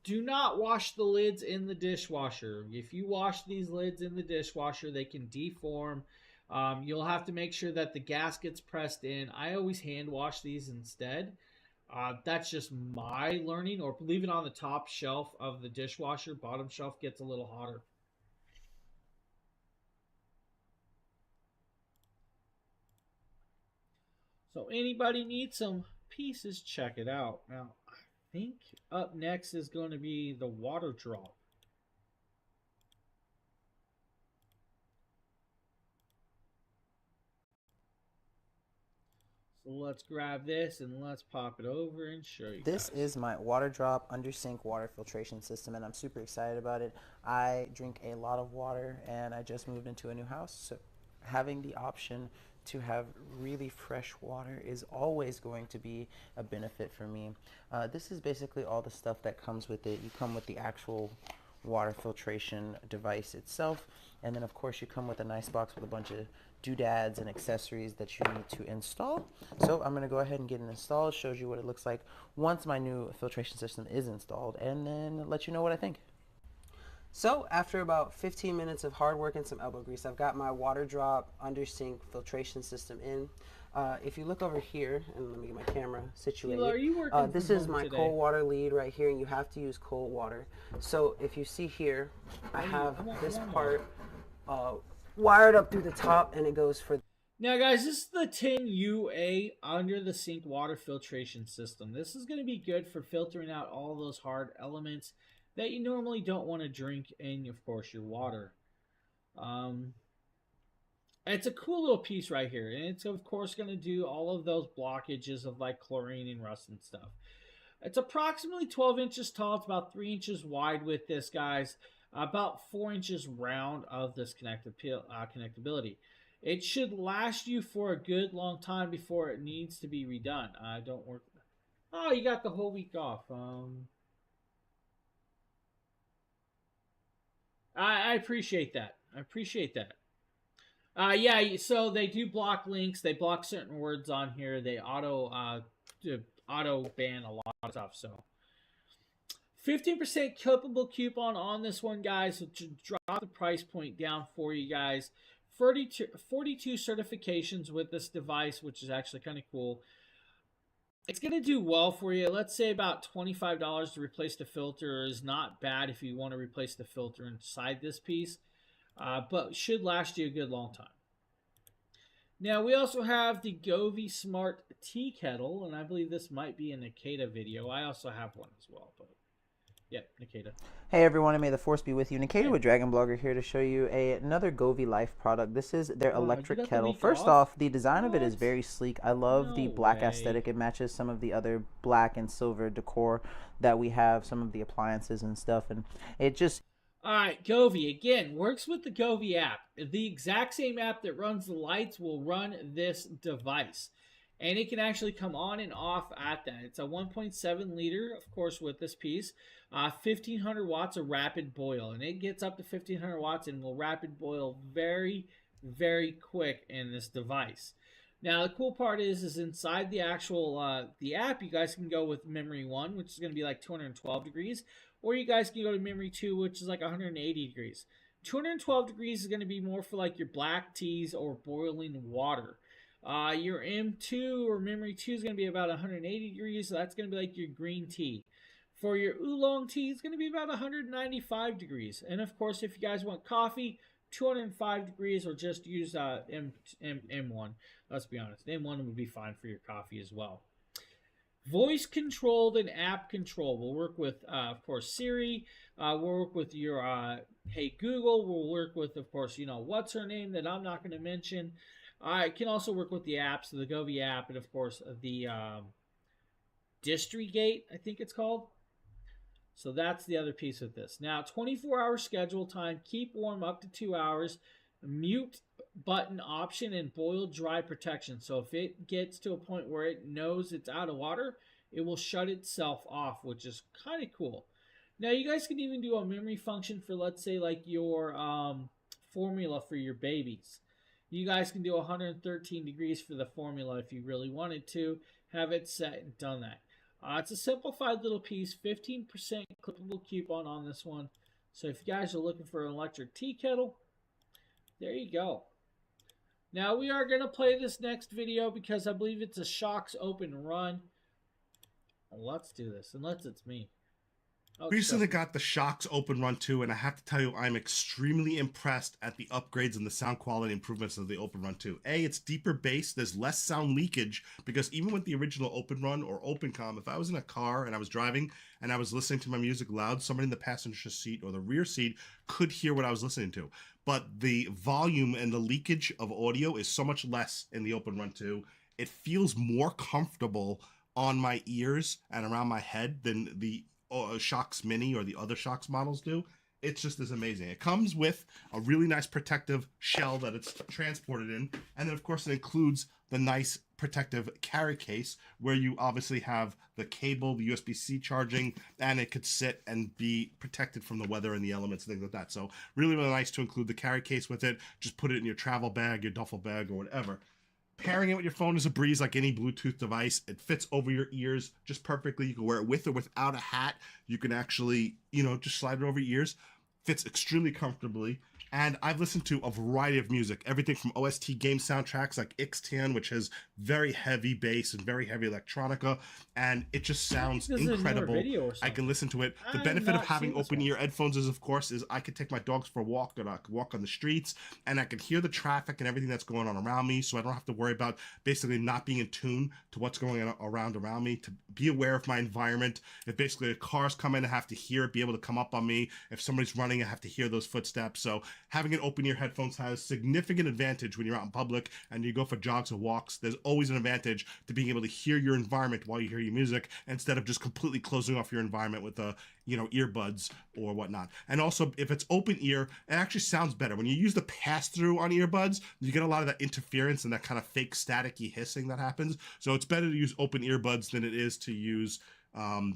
Do not wash the lids in the dishwasher. If you wash these lids in the dishwasher, they can deform. You'll have to make sure that the gasket's pressed in. I always hand wash these instead. That's just my learning, or leave it on the top shelf of the dishwasher. Bottom shelf gets a little hotter. So anybody needs some pieces, check it out. Now, I think up next is going to be the water drop. So let's grab this and let's pop it over and show you This guys. is my water drop under sink water filtration system, and I'm super excited about it. I drink a lot of water, and I just moved into a new house, so having the option to have really fresh water is always going to be a benefit for me. This is basically all the stuff that comes with it. You come with the actual water filtration device itself, and then of course you come with a nice box with a bunch of doodads and accessories that you need to install. So I'm going to go ahead and get it installed, shows you what it looks like once my new filtration system is installed, and then let you know what I think. So after about 15 minutes of hard work and some elbow grease, I've got my water drop under sink filtration system in. If you look over here, and let me get my camera situated, this is my cold water lead right here, and you have to use cold water. So if you see here, I have this part wired up through the top, and it goes for... Now guys, this is the 10UA under the sink water filtration system. This is going to be good for filtering out all those hard elements that you normally don't want to drink in, of course, your water. It's a cool little piece right here, and it's of course going to do all of those blockages of like chlorine and rust and stuff. It's approximately 12 inches tall. It's about 3 inches wide with this, guys. About 4 inches round of this connectability. It should last you for a good long time before it needs to be redone. Don't work. Oh, you got the whole week off. I appreciate that. I appreciate that. Yeah, so they do block links. They block certain words on here. They auto ban a lot of stuff. So 15% clippable coupon on this one, guys. To drop the price point down for you guys. 42 certifications with this device, which is actually kind of cool. It's going to do well for you. Let's say about $25 to replace the filter is not bad if you want to replace the filter inside this piece, but should last you a good long time. Now, we also have the Govee Smart Tea Kettle, and I believe this might be a Nikita video. I also have one as well, but yeah, Nikita. Hey everyone, and may the force be with you. Nikita with Dragon Blogger here to show you another Govee Life product. This is their electric kettle. First off, the design of it is very sleek. I love the black aesthetic. It matches some of the other black and silver decor that we have, some of the appliances and stuff, and it just... Alright, Govee, again, works with the Govee app. The exact same app that runs the lights will run this device. And it can actually come on and off at that. It's a 1.7 liter, of course, with this piece. 1,500 watts of rapid boil. And it gets up to 1,500 watts and will rapid boil very, very quick in this device. Now, the cool part is inside the actual the app, you guys can go with memory 1, which is going to be like 212 degrees. Or you guys can go to memory 2, which is like 180 degrees. 212 degrees is going to be more for like your black teas or boiling water. Your M2 or Memory 2 is going to be about 180 degrees, so that's going to be like your green tea. For your oolong tea, it's going to be about 195 degrees. And of course, if you guys want coffee, 205 degrees, or just use M1. Let's be honest, M1 would be fine for your coffee as well. Voice controlled and app control. We'll work with, of course, Siri. We'll work with your Hey Google. We'll work with, of course, what's her name that I'm not going to mention. I can also work with the apps, the Govee app, and of course the Distrigate, I think it's called. So that's the other piece of this. Now, 24-hour schedule time, keep warm up to 2 hours, mute button option, and boil dry protection. So if it gets to a point where it knows it's out of water, it will shut itself off, which is kind of cool. Now, you guys can even do a memory function for, let's say, like your formula for your babies. You guys can do 113 degrees for the formula if you really wanted to. Have it set and done that. It's a simplified little piece, 15% clippable coupon on this one. So if you guys are looking for an electric tea kettle, there you go. Now we are going to play this next video because I believe it's a Shocks open run. Let's do this, unless it's me. Recently got the Shocks Open Run 2, and I have to tell you, I'm extremely impressed at the upgrades and the sound quality improvements of the Open Run 2. It's deeper bass, there's less sound leakage, because even with the original Open Run or OpenCom, if I was in a car and I was driving and I was listening to my music loud, somebody in the passenger seat or the rear seat could hear what I was listening to. But the volume and the leakage of audio is so much less in the Open Run 2. It feels more comfortable on my ears and around my head than the Shocks Mini or the other Shocks models do. It's just as amazing. It comes with a really nice protective shell that it's transported in, and then of course it includes the nice protective carry case where you obviously have the cable, the USB-C charging, and it could sit and be protected from the weather and the elements and things like that. So really, really nice to include the carry case with it. Just put it in your travel bag, your duffel bag, or whatever. Pairing it with your phone is a breeze like any Bluetooth device. It fits over your ears just perfectly. You can wear it with or without a hat. You can actually, just slide it over your ears. Fits extremely comfortably. And I've listened to a variety of music, everything from OST game soundtracks like X10, which has very heavy bass and very heavy electronica, and it just sounds incredible. I can listen to it. The benefit of having open ear headphones is, of course, I could take my dogs for a walk, and I could walk on the streets, and I can hear the traffic and everything that's going on around me, so I don't have to worry about basically not being in tune to what's going on around me, to be aware of my environment. If basically a car's coming, I have to hear it, be able to come up on me. If somebody's running, I have to hear those footsteps. So having an open ear headphones has significant advantage when you're out in public and you go for jogs or walks. There's always an advantage to being able to hear your environment while you hear your music instead of just completely closing off your environment with earbuds or whatnot. And also, if it's open ear, it actually sounds better. When you use the pass-through on earbuds, you get a lot of that interference and that kind of fake staticky hissing that happens. So it's better to use open earbuds than it is to use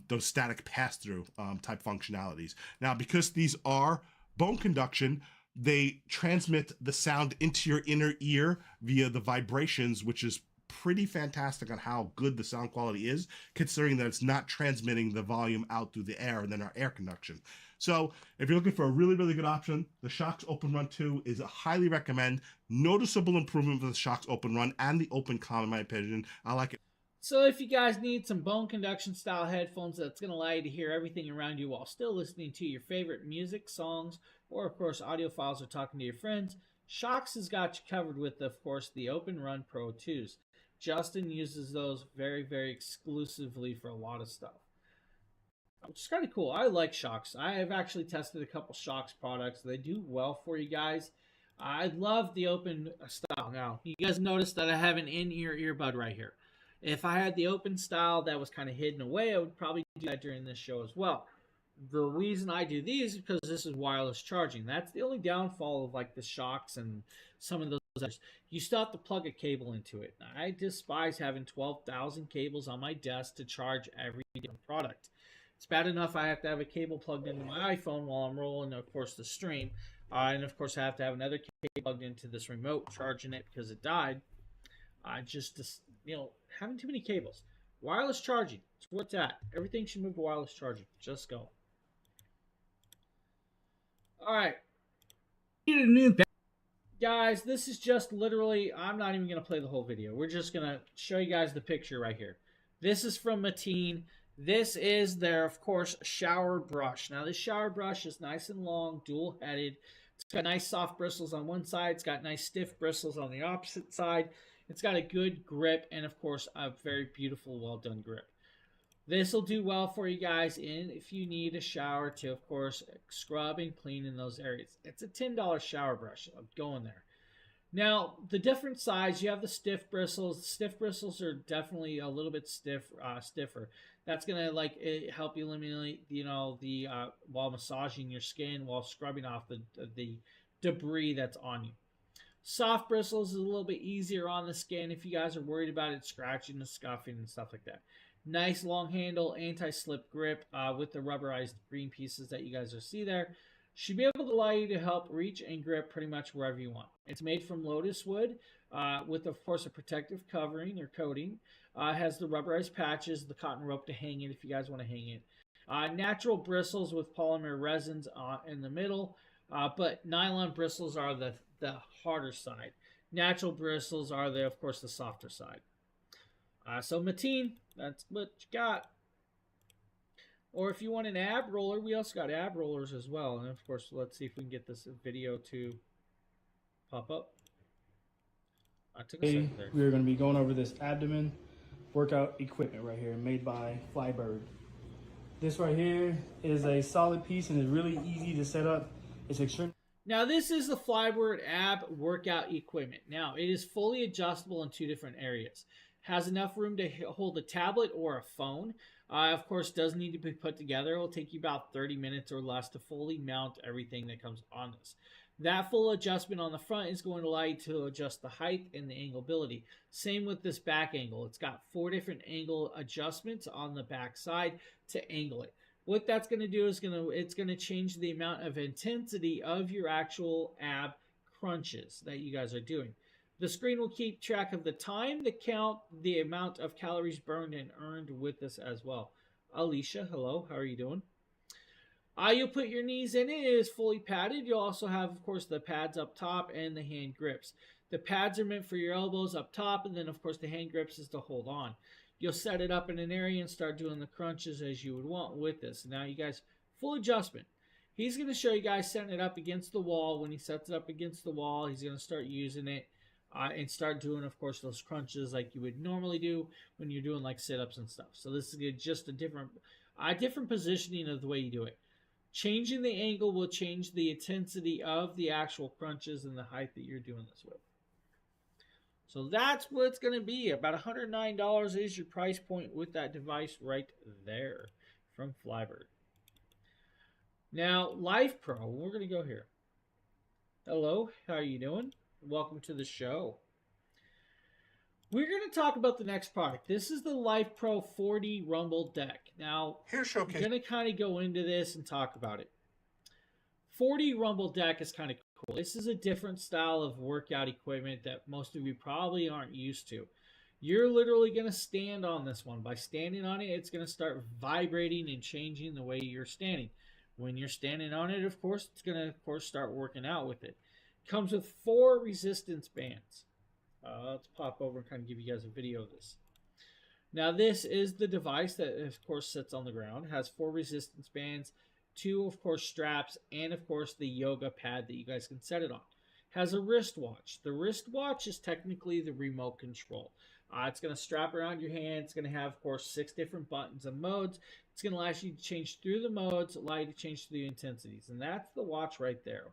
those static pass-through type functionalities. Now, because these are bone conduction, they transmit the sound into your inner ear via the vibrations, which is pretty fantastic on how good the sound quality is, considering that it's not transmitting the volume out through the air and then our air conduction. So if you're looking for a really, really good option, the Shocks Open Run 2 is a highly recommend. Noticeable improvement for the Shocks Open Run and the OpenCom, in my opinion. I like it. So if you guys need some bone conduction style headphones that's going to allow you to hear everything around you while still listening to your favorite music, songs, or of course audio files or talking to your friends, Shocks has got you covered with, of course, the Open Run Pro 2s. Justin uses those very, very exclusively for a lot of stuff, which is kind of cool. I like Shocks. I have actually tested a couple Shocks products. They do well for you guys. I love the open style. Now, you guys notice that I have an in-ear earbud right here. If I had the open style that was kind of hidden away, I would probably do that during this show as well. The reason I do these is because this is wireless charging. That's the only downfall of like the Shocks and some of those others. You still have to plug a cable into it. I despise having 12,000 cables on my desk to charge every different product. It's bad enough I have to have a cable plugged into my iPhone while I'm rolling, of course, the stream. And of course, I have to have another cable plugged into this remote charging it because it died. Having too many cables. Wireless charging. It's where it's at. Everything should move to wireless charging. Just go. All right. Guys, this is just literally, I'm not even going to play the whole video. We're just going to show you guys the picture right here. This is from Mateen. This is their, of course, shower brush. Now, this shower brush is nice and long, dual-headed. It's got nice soft bristles on one side. It's got nice stiff bristles on the opposite side. It's got a good grip and, of course, a very beautiful, well-done grip. This will do well for you guys if you need a shower to, of course, scrub and clean in those areas. It's a $10 shower brush. I'm going there. Now, the different size, you have the stiff bristles. The stiff bristles are definitely a little bit stiffer. That's going to help you eliminate, while massaging your skin, while scrubbing off the debris that's on you. Soft bristles is a little bit easier on the skin if you guys are worried about it scratching and scuffing and stuff like that. Nice long handle, anti-slip grip with the rubberized green pieces that you guys will see there. Should be able to allow you to help reach and grip pretty much wherever you want. It's made from lotus wood with, of course, a protective covering or coating. It has the rubberized patches, the cotton rope to hang it if you guys want to hang it. Natural bristles with polymer resins in the middle, but nylon bristles are the harder side. Natural bristles are, of course, the softer side. So Mateen, that's what you got. Or if you want an ab roller, we also got ab rollers as well. And of course, let's see if we can get this video to pop up. I took a second there. We're going to be going over this abdomen workout equipment right here, made by Flybird. This right here is a solid piece and is really easy to set up. It's extremely... Now, this is the Flybird ab workout equipment. Now, it is fully adjustable in 2 different areas. Has enough room to hold a tablet or a phone. Of course, does need to be put together. It will take you about 30 minutes or less to fully mount everything that comes on this. That full adjustment on the front is going to allow you to adjust the height and the angleability. Same with this back angle. It's got 4 different angle adjustments on the back side to angle it. What that's going to do is it's going to change the amount of intensity of your actual ab crunches that you guys are doing. The screen will keep track of the time to count the amount of calories burned and earned with this as well. Alicia, hello. How are you doing? You'll put your knees in it. It is fully padded. You'll also have, of course, the pads up top and the hand grips. The pads are meant for your elbows up top, and then, of course, the hand grips is to hold on. You'll set it up in an area and start doing the crunches as you would want with this. Now, you guys, full adjustment. He's going to show you guys setting it up against the wall. When he sets it up against the wall, he's going to start using it. And start doing, of course, those crunches like you would normally do when you're doing like sit-ups and stuff. So this is just a different positioning of the way you do it. Changing the angle will change the intensity of the actual crunches and the height that you're doing this with. So that's what it's going to be. About $109 is your price point with that device right there from Flybird. Now, Life Pro, we're going to go here. Hello, how are you doing? Welcome to the show. We're going to talk about the next product. This is the Life Pro 4D Rumble Deck. Now, we're going to kind of go into this and talk about it. 4D Rumble Deck is kind of cool. This is a different style of workout equipment that most of you probably aren't used to. You're literally going to stand on this one. By standing on it, it's going to start vibrating and changing the way you're standing. When you're standing on it, of course, it's going to, of course, start working out with it. Comes with 4 resistance bands. Let's pop over and kind of give you guys a video of this. Now, this is the device that, of course, sits on the ground. It has 4 resistance bands, 2, of course, straps, and, of course, the yoga pad that you guys can set it on. Has a wristwatch. The wristwatch is technically the remote control. It's going to strap around your hand. It's going to have, of course, 6 different buttons and modes. It's going to allow you to change through the modes, allow you to change through the intensities. And that's the watch right there.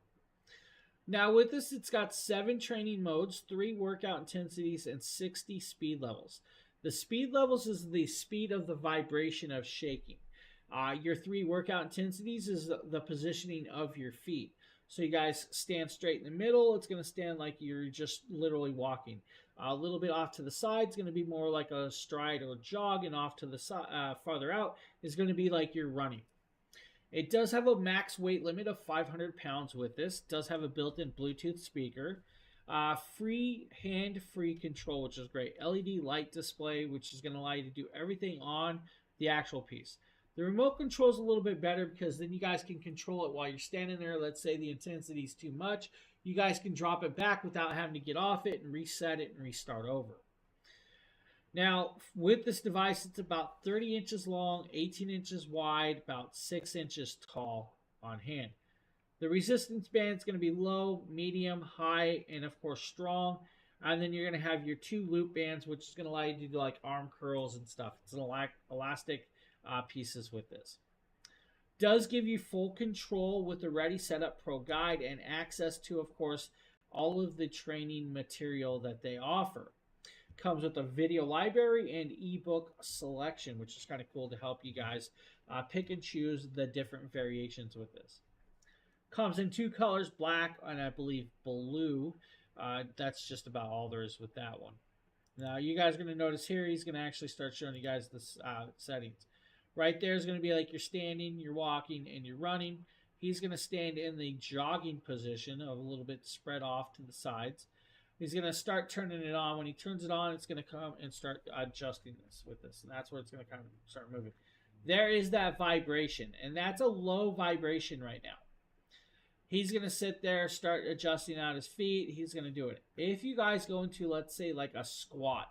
Now with this, it's got 7 training modes, 3 workout intensities, and 60 speed levels. The speed levels is the speed of the vibration of shaking. Your 3 workout intensities is the positioning of your feet. So you guys stand straight in the middle. It's going to stand like you're just literally walking. A little bit off to the side is going to be more like a stride or jog, and off to the side, farther out is going to be like you're running. It does have a max weight limit of 500 pounds with this. It does have a built-in Bluetooth speaker. Free hand-free control, which is great. LED light display, which is going to allow you to do everything on the actual piece. The remote control is a little bit better because then you guys can control it while you're standing there. Let's say the intensity is too much. You guys can drop it back without having to get off it and reset it and restart over. Now, with this device, it's about 30 inches long, 18 inches wide, about 6 inches tall on hand. The resistance band is going to be low, medium, high, and of course strong. And then you're going to have your 2 loop bands, which is going to allow you to do like arm curls and stuff. It's an elastic pieces with this. Does give you full control with the Ready Setup Pro guide and access to, of course, all of the training material that they offer. Comes with a video library and ebook selection, which is kind of cool to help you guys pick and choose the different variations with this. Comes in 2 colors, black and I believe blue. That's just about all there is with that one. Now you guys are going to notice here, he's going to actually start showing you guys the settings. Right there is going to be like you're standing, you're walking, and you're running. He's going to stand in the jogging position, a little bit spread off to the sides. He's going to start turning it on. When he turns it on, it's going to come and start adjusting this with this. And that's where it's going to kind of start moving. There is that vibration. And that's a low vibration right now. He's going to sit there, start adjusting out his feet. He's going to do it. If you guys go into, let's say, like a squat,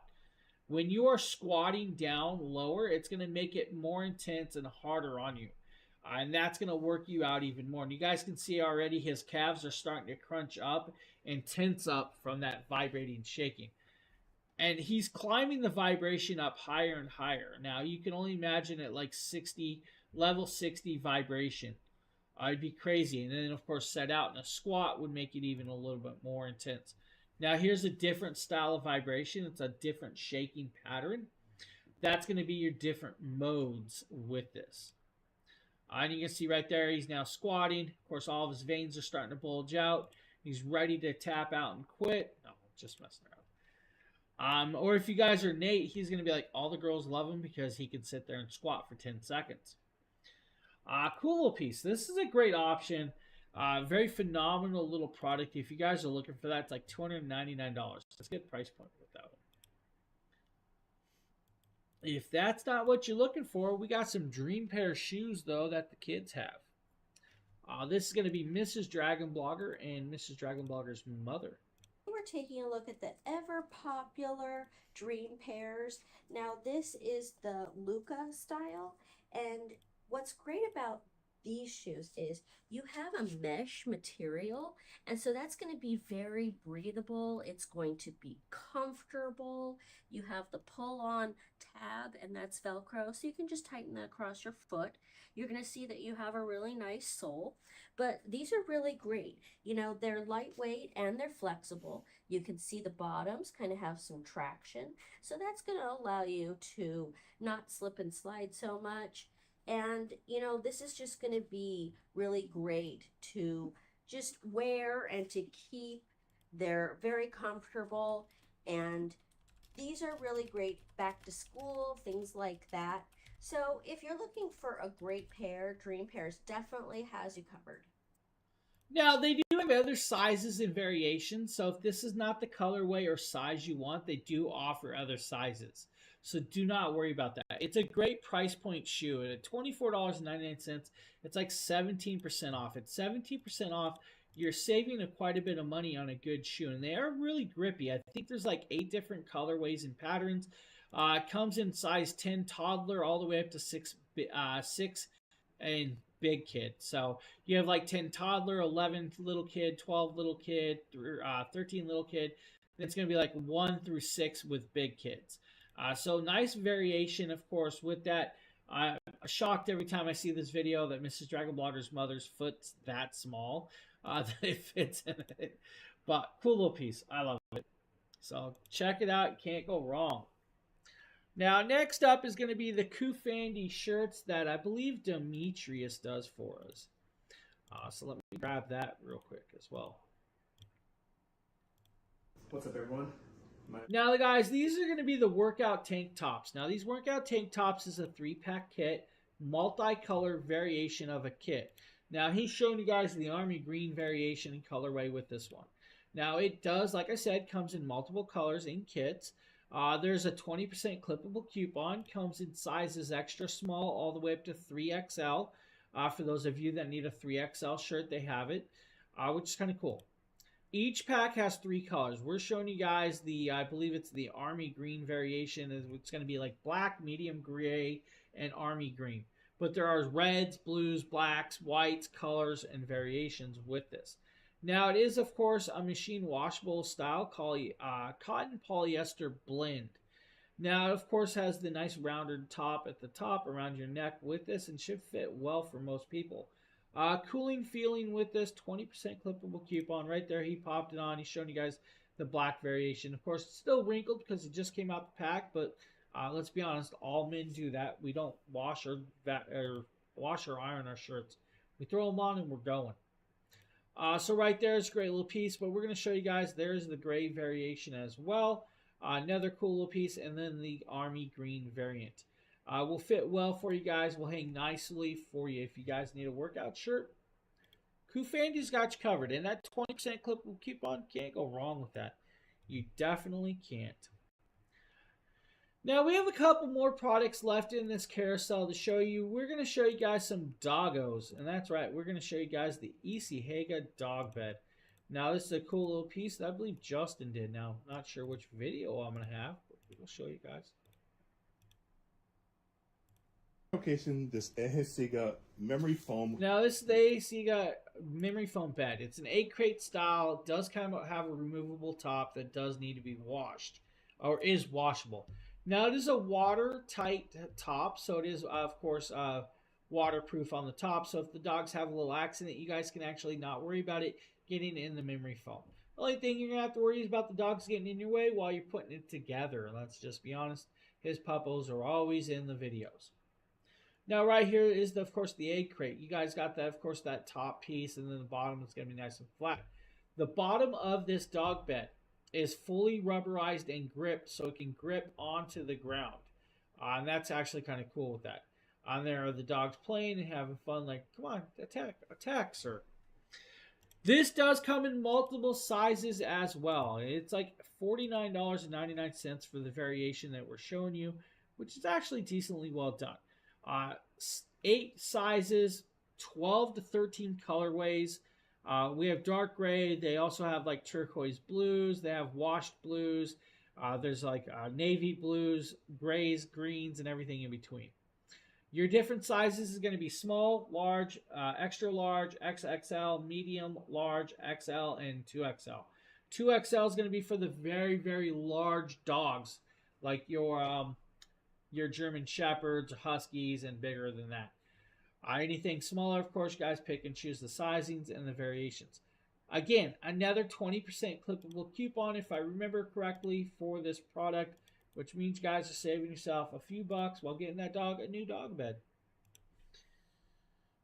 when you are squatting down lower, it's going to make it more intense and harder on you. And that's going to work you out even more. And you guys can see already his calves are starting to crunch up and tense up from that vibrating shaking. And he's climbing the vibration up higher and higher. Now, you can only imagine at like 60, level 60 vibration. It'd be crazy. And then, of course, set out in a squat would make it even a little bit more intense. Now, here's a different style of vibration. It's a different shaking pattern. That's going to be your different modes with this. And you can see right there, he's now squatting. Of course, all of his veins are starting to bulge out. He's ready to tap out and quit. No, just messing around. Or if you guys are Nate, he's going to be like, all the girls love him because he can sit there and squat for 10 seconds. Cool little piece. This is a great option. Very phenomenal little product. If you guys are looking for that, it's like $299. That's a good price point with that one. If that's not what you're looking for, we got some dream pair of shoes, though, that the kids have. This is going to be Mrs. Dragon Blogger and Mrs. Dragon Blogger's mother. We're taking a look at the ever popular dream pairs. Now, this is the Luca style, and what's great about these shoes is you have a mesh material, and so that's going to be very breathable. It's going to be comfortable. You have the pull-on tab, and that's Velcro, so you can just tighten that across your foot. You're going to see that you have a really nice sole, but these are really great. You know, they're lightweight and they're flexible. You can see the bottoms kind of have some traction, so that's going to allow you to not slip and slide so much. And, you know, this is just going to be really great to just wear and to keep. They're very comfortable, and these are really great back to school, things like that. So if you're looking for a great pair, Dream Pairs definitely has you covered. Now, they do have other sizes and variations, so if this is not the colorway or size you want, they do offer other sizes. So do not worry about that. It's a great price point shoe. At $24.99, it's like 17% off. It's 17% off. You're saving quite a bit of money on a good shoe, and they are really grippy. I think there's like 8 different colorways and patterns. It comes in size 10 toddler all the way up to 6 and big kid. So you have like 10 toddler, 11 little kid, 12 little kid, 13 little kid. Then it's going to be like 1 through 6 with big kids. So nice variation, of course, with that. I'm shocked every time I see this video that Mrs. Dragon Blogger's mother's foot's that small. That it fits in it. But cool little piece. I love it. So check it out. You can't go wrong. Now, next up is going to be the Kufandi shirts that I believe Demetrius does for us. So let me grab that real quick as well. What's up, everyone? Now, guys, these are going to be the workout tank tops. Now, these workout tank tops is a 3-pack kit, multicolor variation of a kit. Now, he's showing you guys the army green variation and colorway with this one. Now, it does, like I said, comes in multiple colors in kits. There's a 20% clippable coupon. Comes in sizes extra small all the way up to 3XL. For those of you that need a 3XL shirt, they have it, which is kind of cool. Each pack has 3 colors. We're showing you guys the, I believe it's the army green variation. It's going to be like black, medium gray, and army green. But there are reds, blues, blacks, whites, colors, and variations with this. Now, it is, of course, a machine washable style called cotton polyester blend. Now, it, of course, has the nice rounded top at the top around your neck with this and should fit well for most people. Cooling feeling with this, 20% clippable coupon right there. He popped it on. He's showing you guys the black variation. Of course, it's still wrinkled because it just came out the pack, but let's be honest, all men do that. We don't wash or iron our shirts. We throw them on and we're going. So right there is a great little piece, but we're going to show you guys there's the gray variation as well. Another cool little piece, and then the army green variant. Will fit well for you guys. Will hang nicely for you if you guys need a workout shirt. Kufandy's got you covered, and that 20% clippable coupon, can't go wrong with that. You definitely can't. Now, we have a couple more products left in this carousel to show you. We're going to show you guys some doggos, and that's right, we're going to show you guys the Haga dog bed. Now, this is a cool little piece that I believe Justin did. Now, not sure which video I'm going to have, but we'll show you guys. Showcasing this Sega memory foam. Now, this is the Sega memory foam bed. It's an 8-crate style. It does kind of have a removable top that does need to be washed, or is washable. Now, it is a watertight top, so it is, of course, waterproof on the top. So if the dogs have a little accident, you guys can actually not worry about it getting in the memory foam. The only thing you're going to have to worry is about the dogs getting in your way while you're putting it together. Let's just be honest. His puppos are always in the videos. Now, right here is, of course, the egg crate. You guys got that, of course, that top piece, and then the bottom is going to be nice and flat. The bottom of this dog bed is fully rubberized and gripped, so it can grip onto the ground. And that's actually kind of cool with that. On there are the dogs playing and having fun, like, come on, attack, sir. This does come in multiple sizes as well. It's like $49.99 for the variation that we're showing you, which is actually decently well done. 8 sizes, 12 to 13 colorways. We have dark gray. They also have like turquoise blues. They have washed blues. There's like navy blues, grays, greens, and everything in between. Your different sizes is going to be small, large, extra large, XXL, medium, large, XL, and 2XL. 2XL is going to be for the very, very large dogs, like your German Shepherds, Huskies, and bigger than that. Anything smaller, of course, guys, pick and choose the sizings and the variations. Again, another 20% clippable coupon, if I remember correctly, for this product, which means, guys, are saving yourself a few bucks while getting that dog a new dog bed.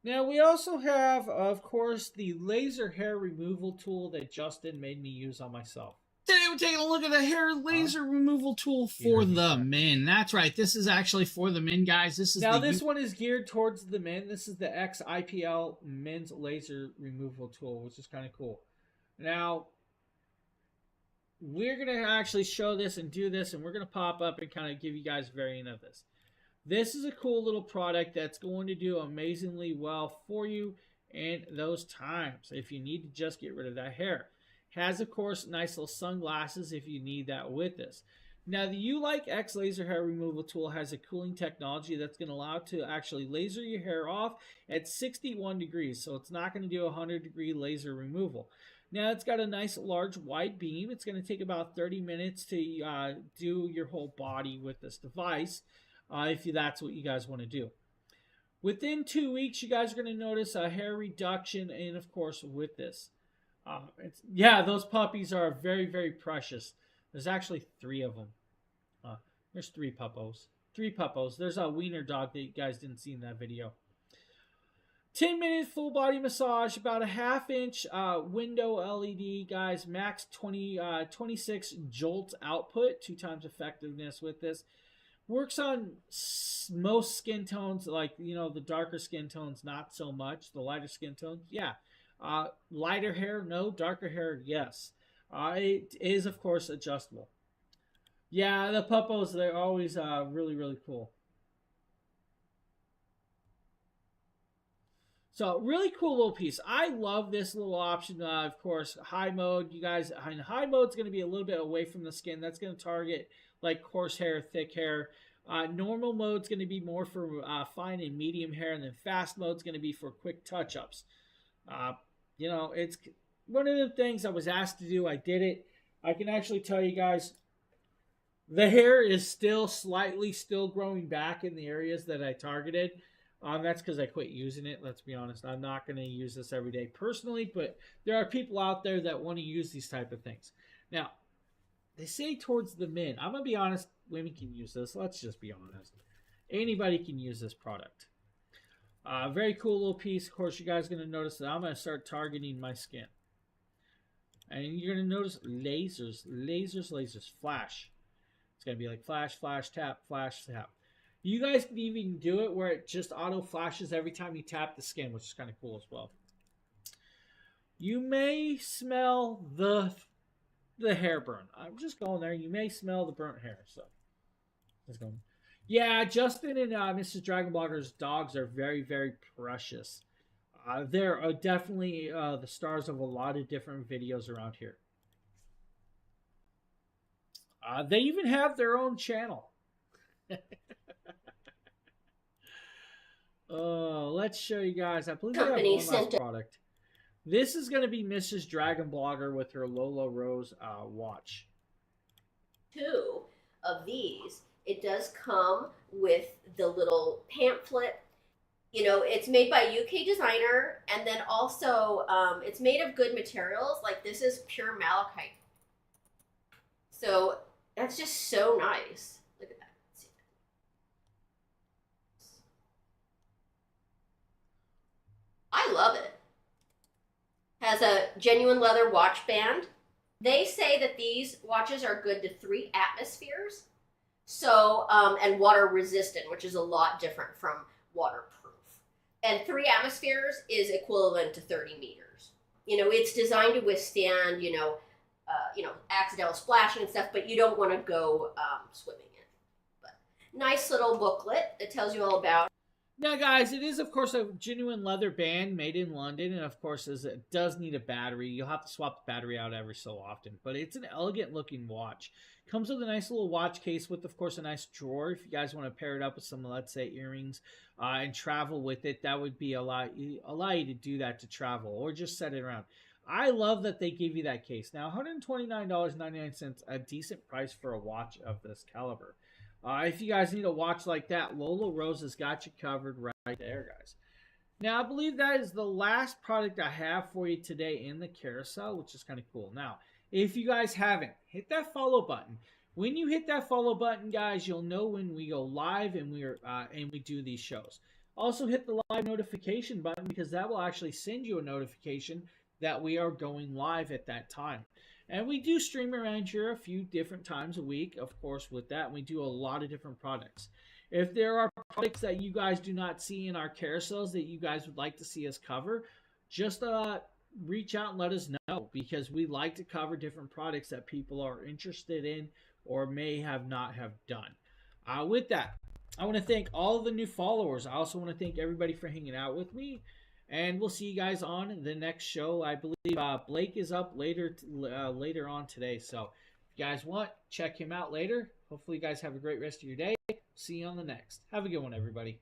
Now, we also have, of course, the laser hair removal tool that Justin made me use on myself. Today we're taking a look at the hair laser removal tool for the men. That's right. This is actually for the men, guys. This one is geared towards the men. This is the XIPL men's laser removal tool, which is kind of cool. Now, we're going to actually show this and do this, and we're going to pop up and kind of give you guys a variant of this. This is a cool little product that's going to do amazingly well for you in those times if you need to just get rid of that hair. Has, of course, nice little sunglasses if you need that with this. Now, the U-Like X Laser Hair Removal Tool has a cooling technology that's going to allow it to actually laser your hair off at 61 degrees. So it's not going to do a 100-degree laser removal. Now, it's got a nice large wide beam. It's going to take about 30 minutes to do your whole body with this device, if that's what you guys want to do. Within 2 weeks, you guys are going to notice a hair reduction, and of course, with this. Those puppies are very, very precious. There's actually 3 of them. There's 3 puppos. 3 puppos. There's a wiener dog that you guys didn't see in that video. 10-minute full body massage, about a half-inch window LED, guys. Max 26 jolt output, 2 times effectiveness with this. Works on most skin tones, like, the darker skin tones, not so much. The lighter skin tones, yeah. Lighter hair, no. Darker hair, yes. It is, of course, adjustable. Yeah, the puppos, they're always really, really cool. So really cool little piece. I love this little option. Of course, high mode. You guys, high mode's going to be a little bit away from the skin. That's going to target like coarse hair, thick hair. Normal mode's going to be more for fine and medium hair, and then fast mode's going to be for quick touch-ups. It's one of the things I was asked to do. I did it. I can actually tell you guys, the hair is still growing back in the areas that I targeted. That's because I quit using it. Let's be honest. I'm not going to use this every day personally, but there are people out there that want to use these type of things. Now, they say towards the mid. I'm going to be honest. Women can use this. Let's just be honest. Anybody can use this product. Very cool little piece. Of course, you guys are going to notice that I'm going to start targeting my skin. And you're going to notice lasers, flash. It's going to be like flash, tap, flash, tap. You guys can even do it where it just auto flashes every time you tap the skin, which is kind of cool as well. You may smell the hair burn. I'm just going there. You may smell the burnt hair. So let's go. Yeah, Justin and Mrs. Dragon Blogger's dogs are very, very precious. They're definitely the stars of a lot of different videos around here. They even have their own channel. Let's show you guys. I believe we have one last product. This is going to be Mrs. Dragon Blogger with her Lola Rose watch. 2 of these. It does come with the little pamphlet. You know, it's made by a UK designer, and then also it's made of good materials. Like this is pure malachite. So that's just so nice. Look at that. I love it. Has a genuine leather watch band. They say that these watches are good to 3 atmospheres. So, and water resistant, which is a lot different from waterproof. And 3 atmospheres is equivalent to 30 meters. You know, it's designed to withstand, accidental splashing and stuff, but you don't want to go swimming in. But nice little booklet that tells you all about. Now, guys, it is, of course, a genuine leather band made in London, and, of course, it does need a battery. You'll have to swap the battery out every so often, but it's an elegant-looking watch. Comes with a nice little watch case with, of course, a nice drawer. If you guys want to pair it up with some, let's say, earrings and travel with it, that would be allow you to do that to travel or just set it around. I love that they give you that case. Now, $129.99, a decent price for a watch of this caliber. If you guys need a watch like that, Lola Rose has got you covered right there, guys. Now, I believe that is the last product I have for you today in the carousel, which is kind of cool. Now, if you guys haven't, hit that follow button. When you hit that follow button, guys, you'll know when we go live and we do these shows. Also, hit the live notification button because that will actually send you a notification that we are going live at that time. And we do stream around here a few different times a week, of course, with that. We do a lot of different products. If there are products that you guys do not see in our carousels that you guys would like to see us cover, just reach out and let us know because we like to cover different products that people are interested in or may have not have done. With that, I want to thank all of the new followers. I also want to thank everybody for hanging out with me. And we'll see you guys on the next show. I believe Blake is up later on today. So if you guys want, check him out later. Hopefully you guys have a great rest of your day. See you on the next. Have a good one, everybody.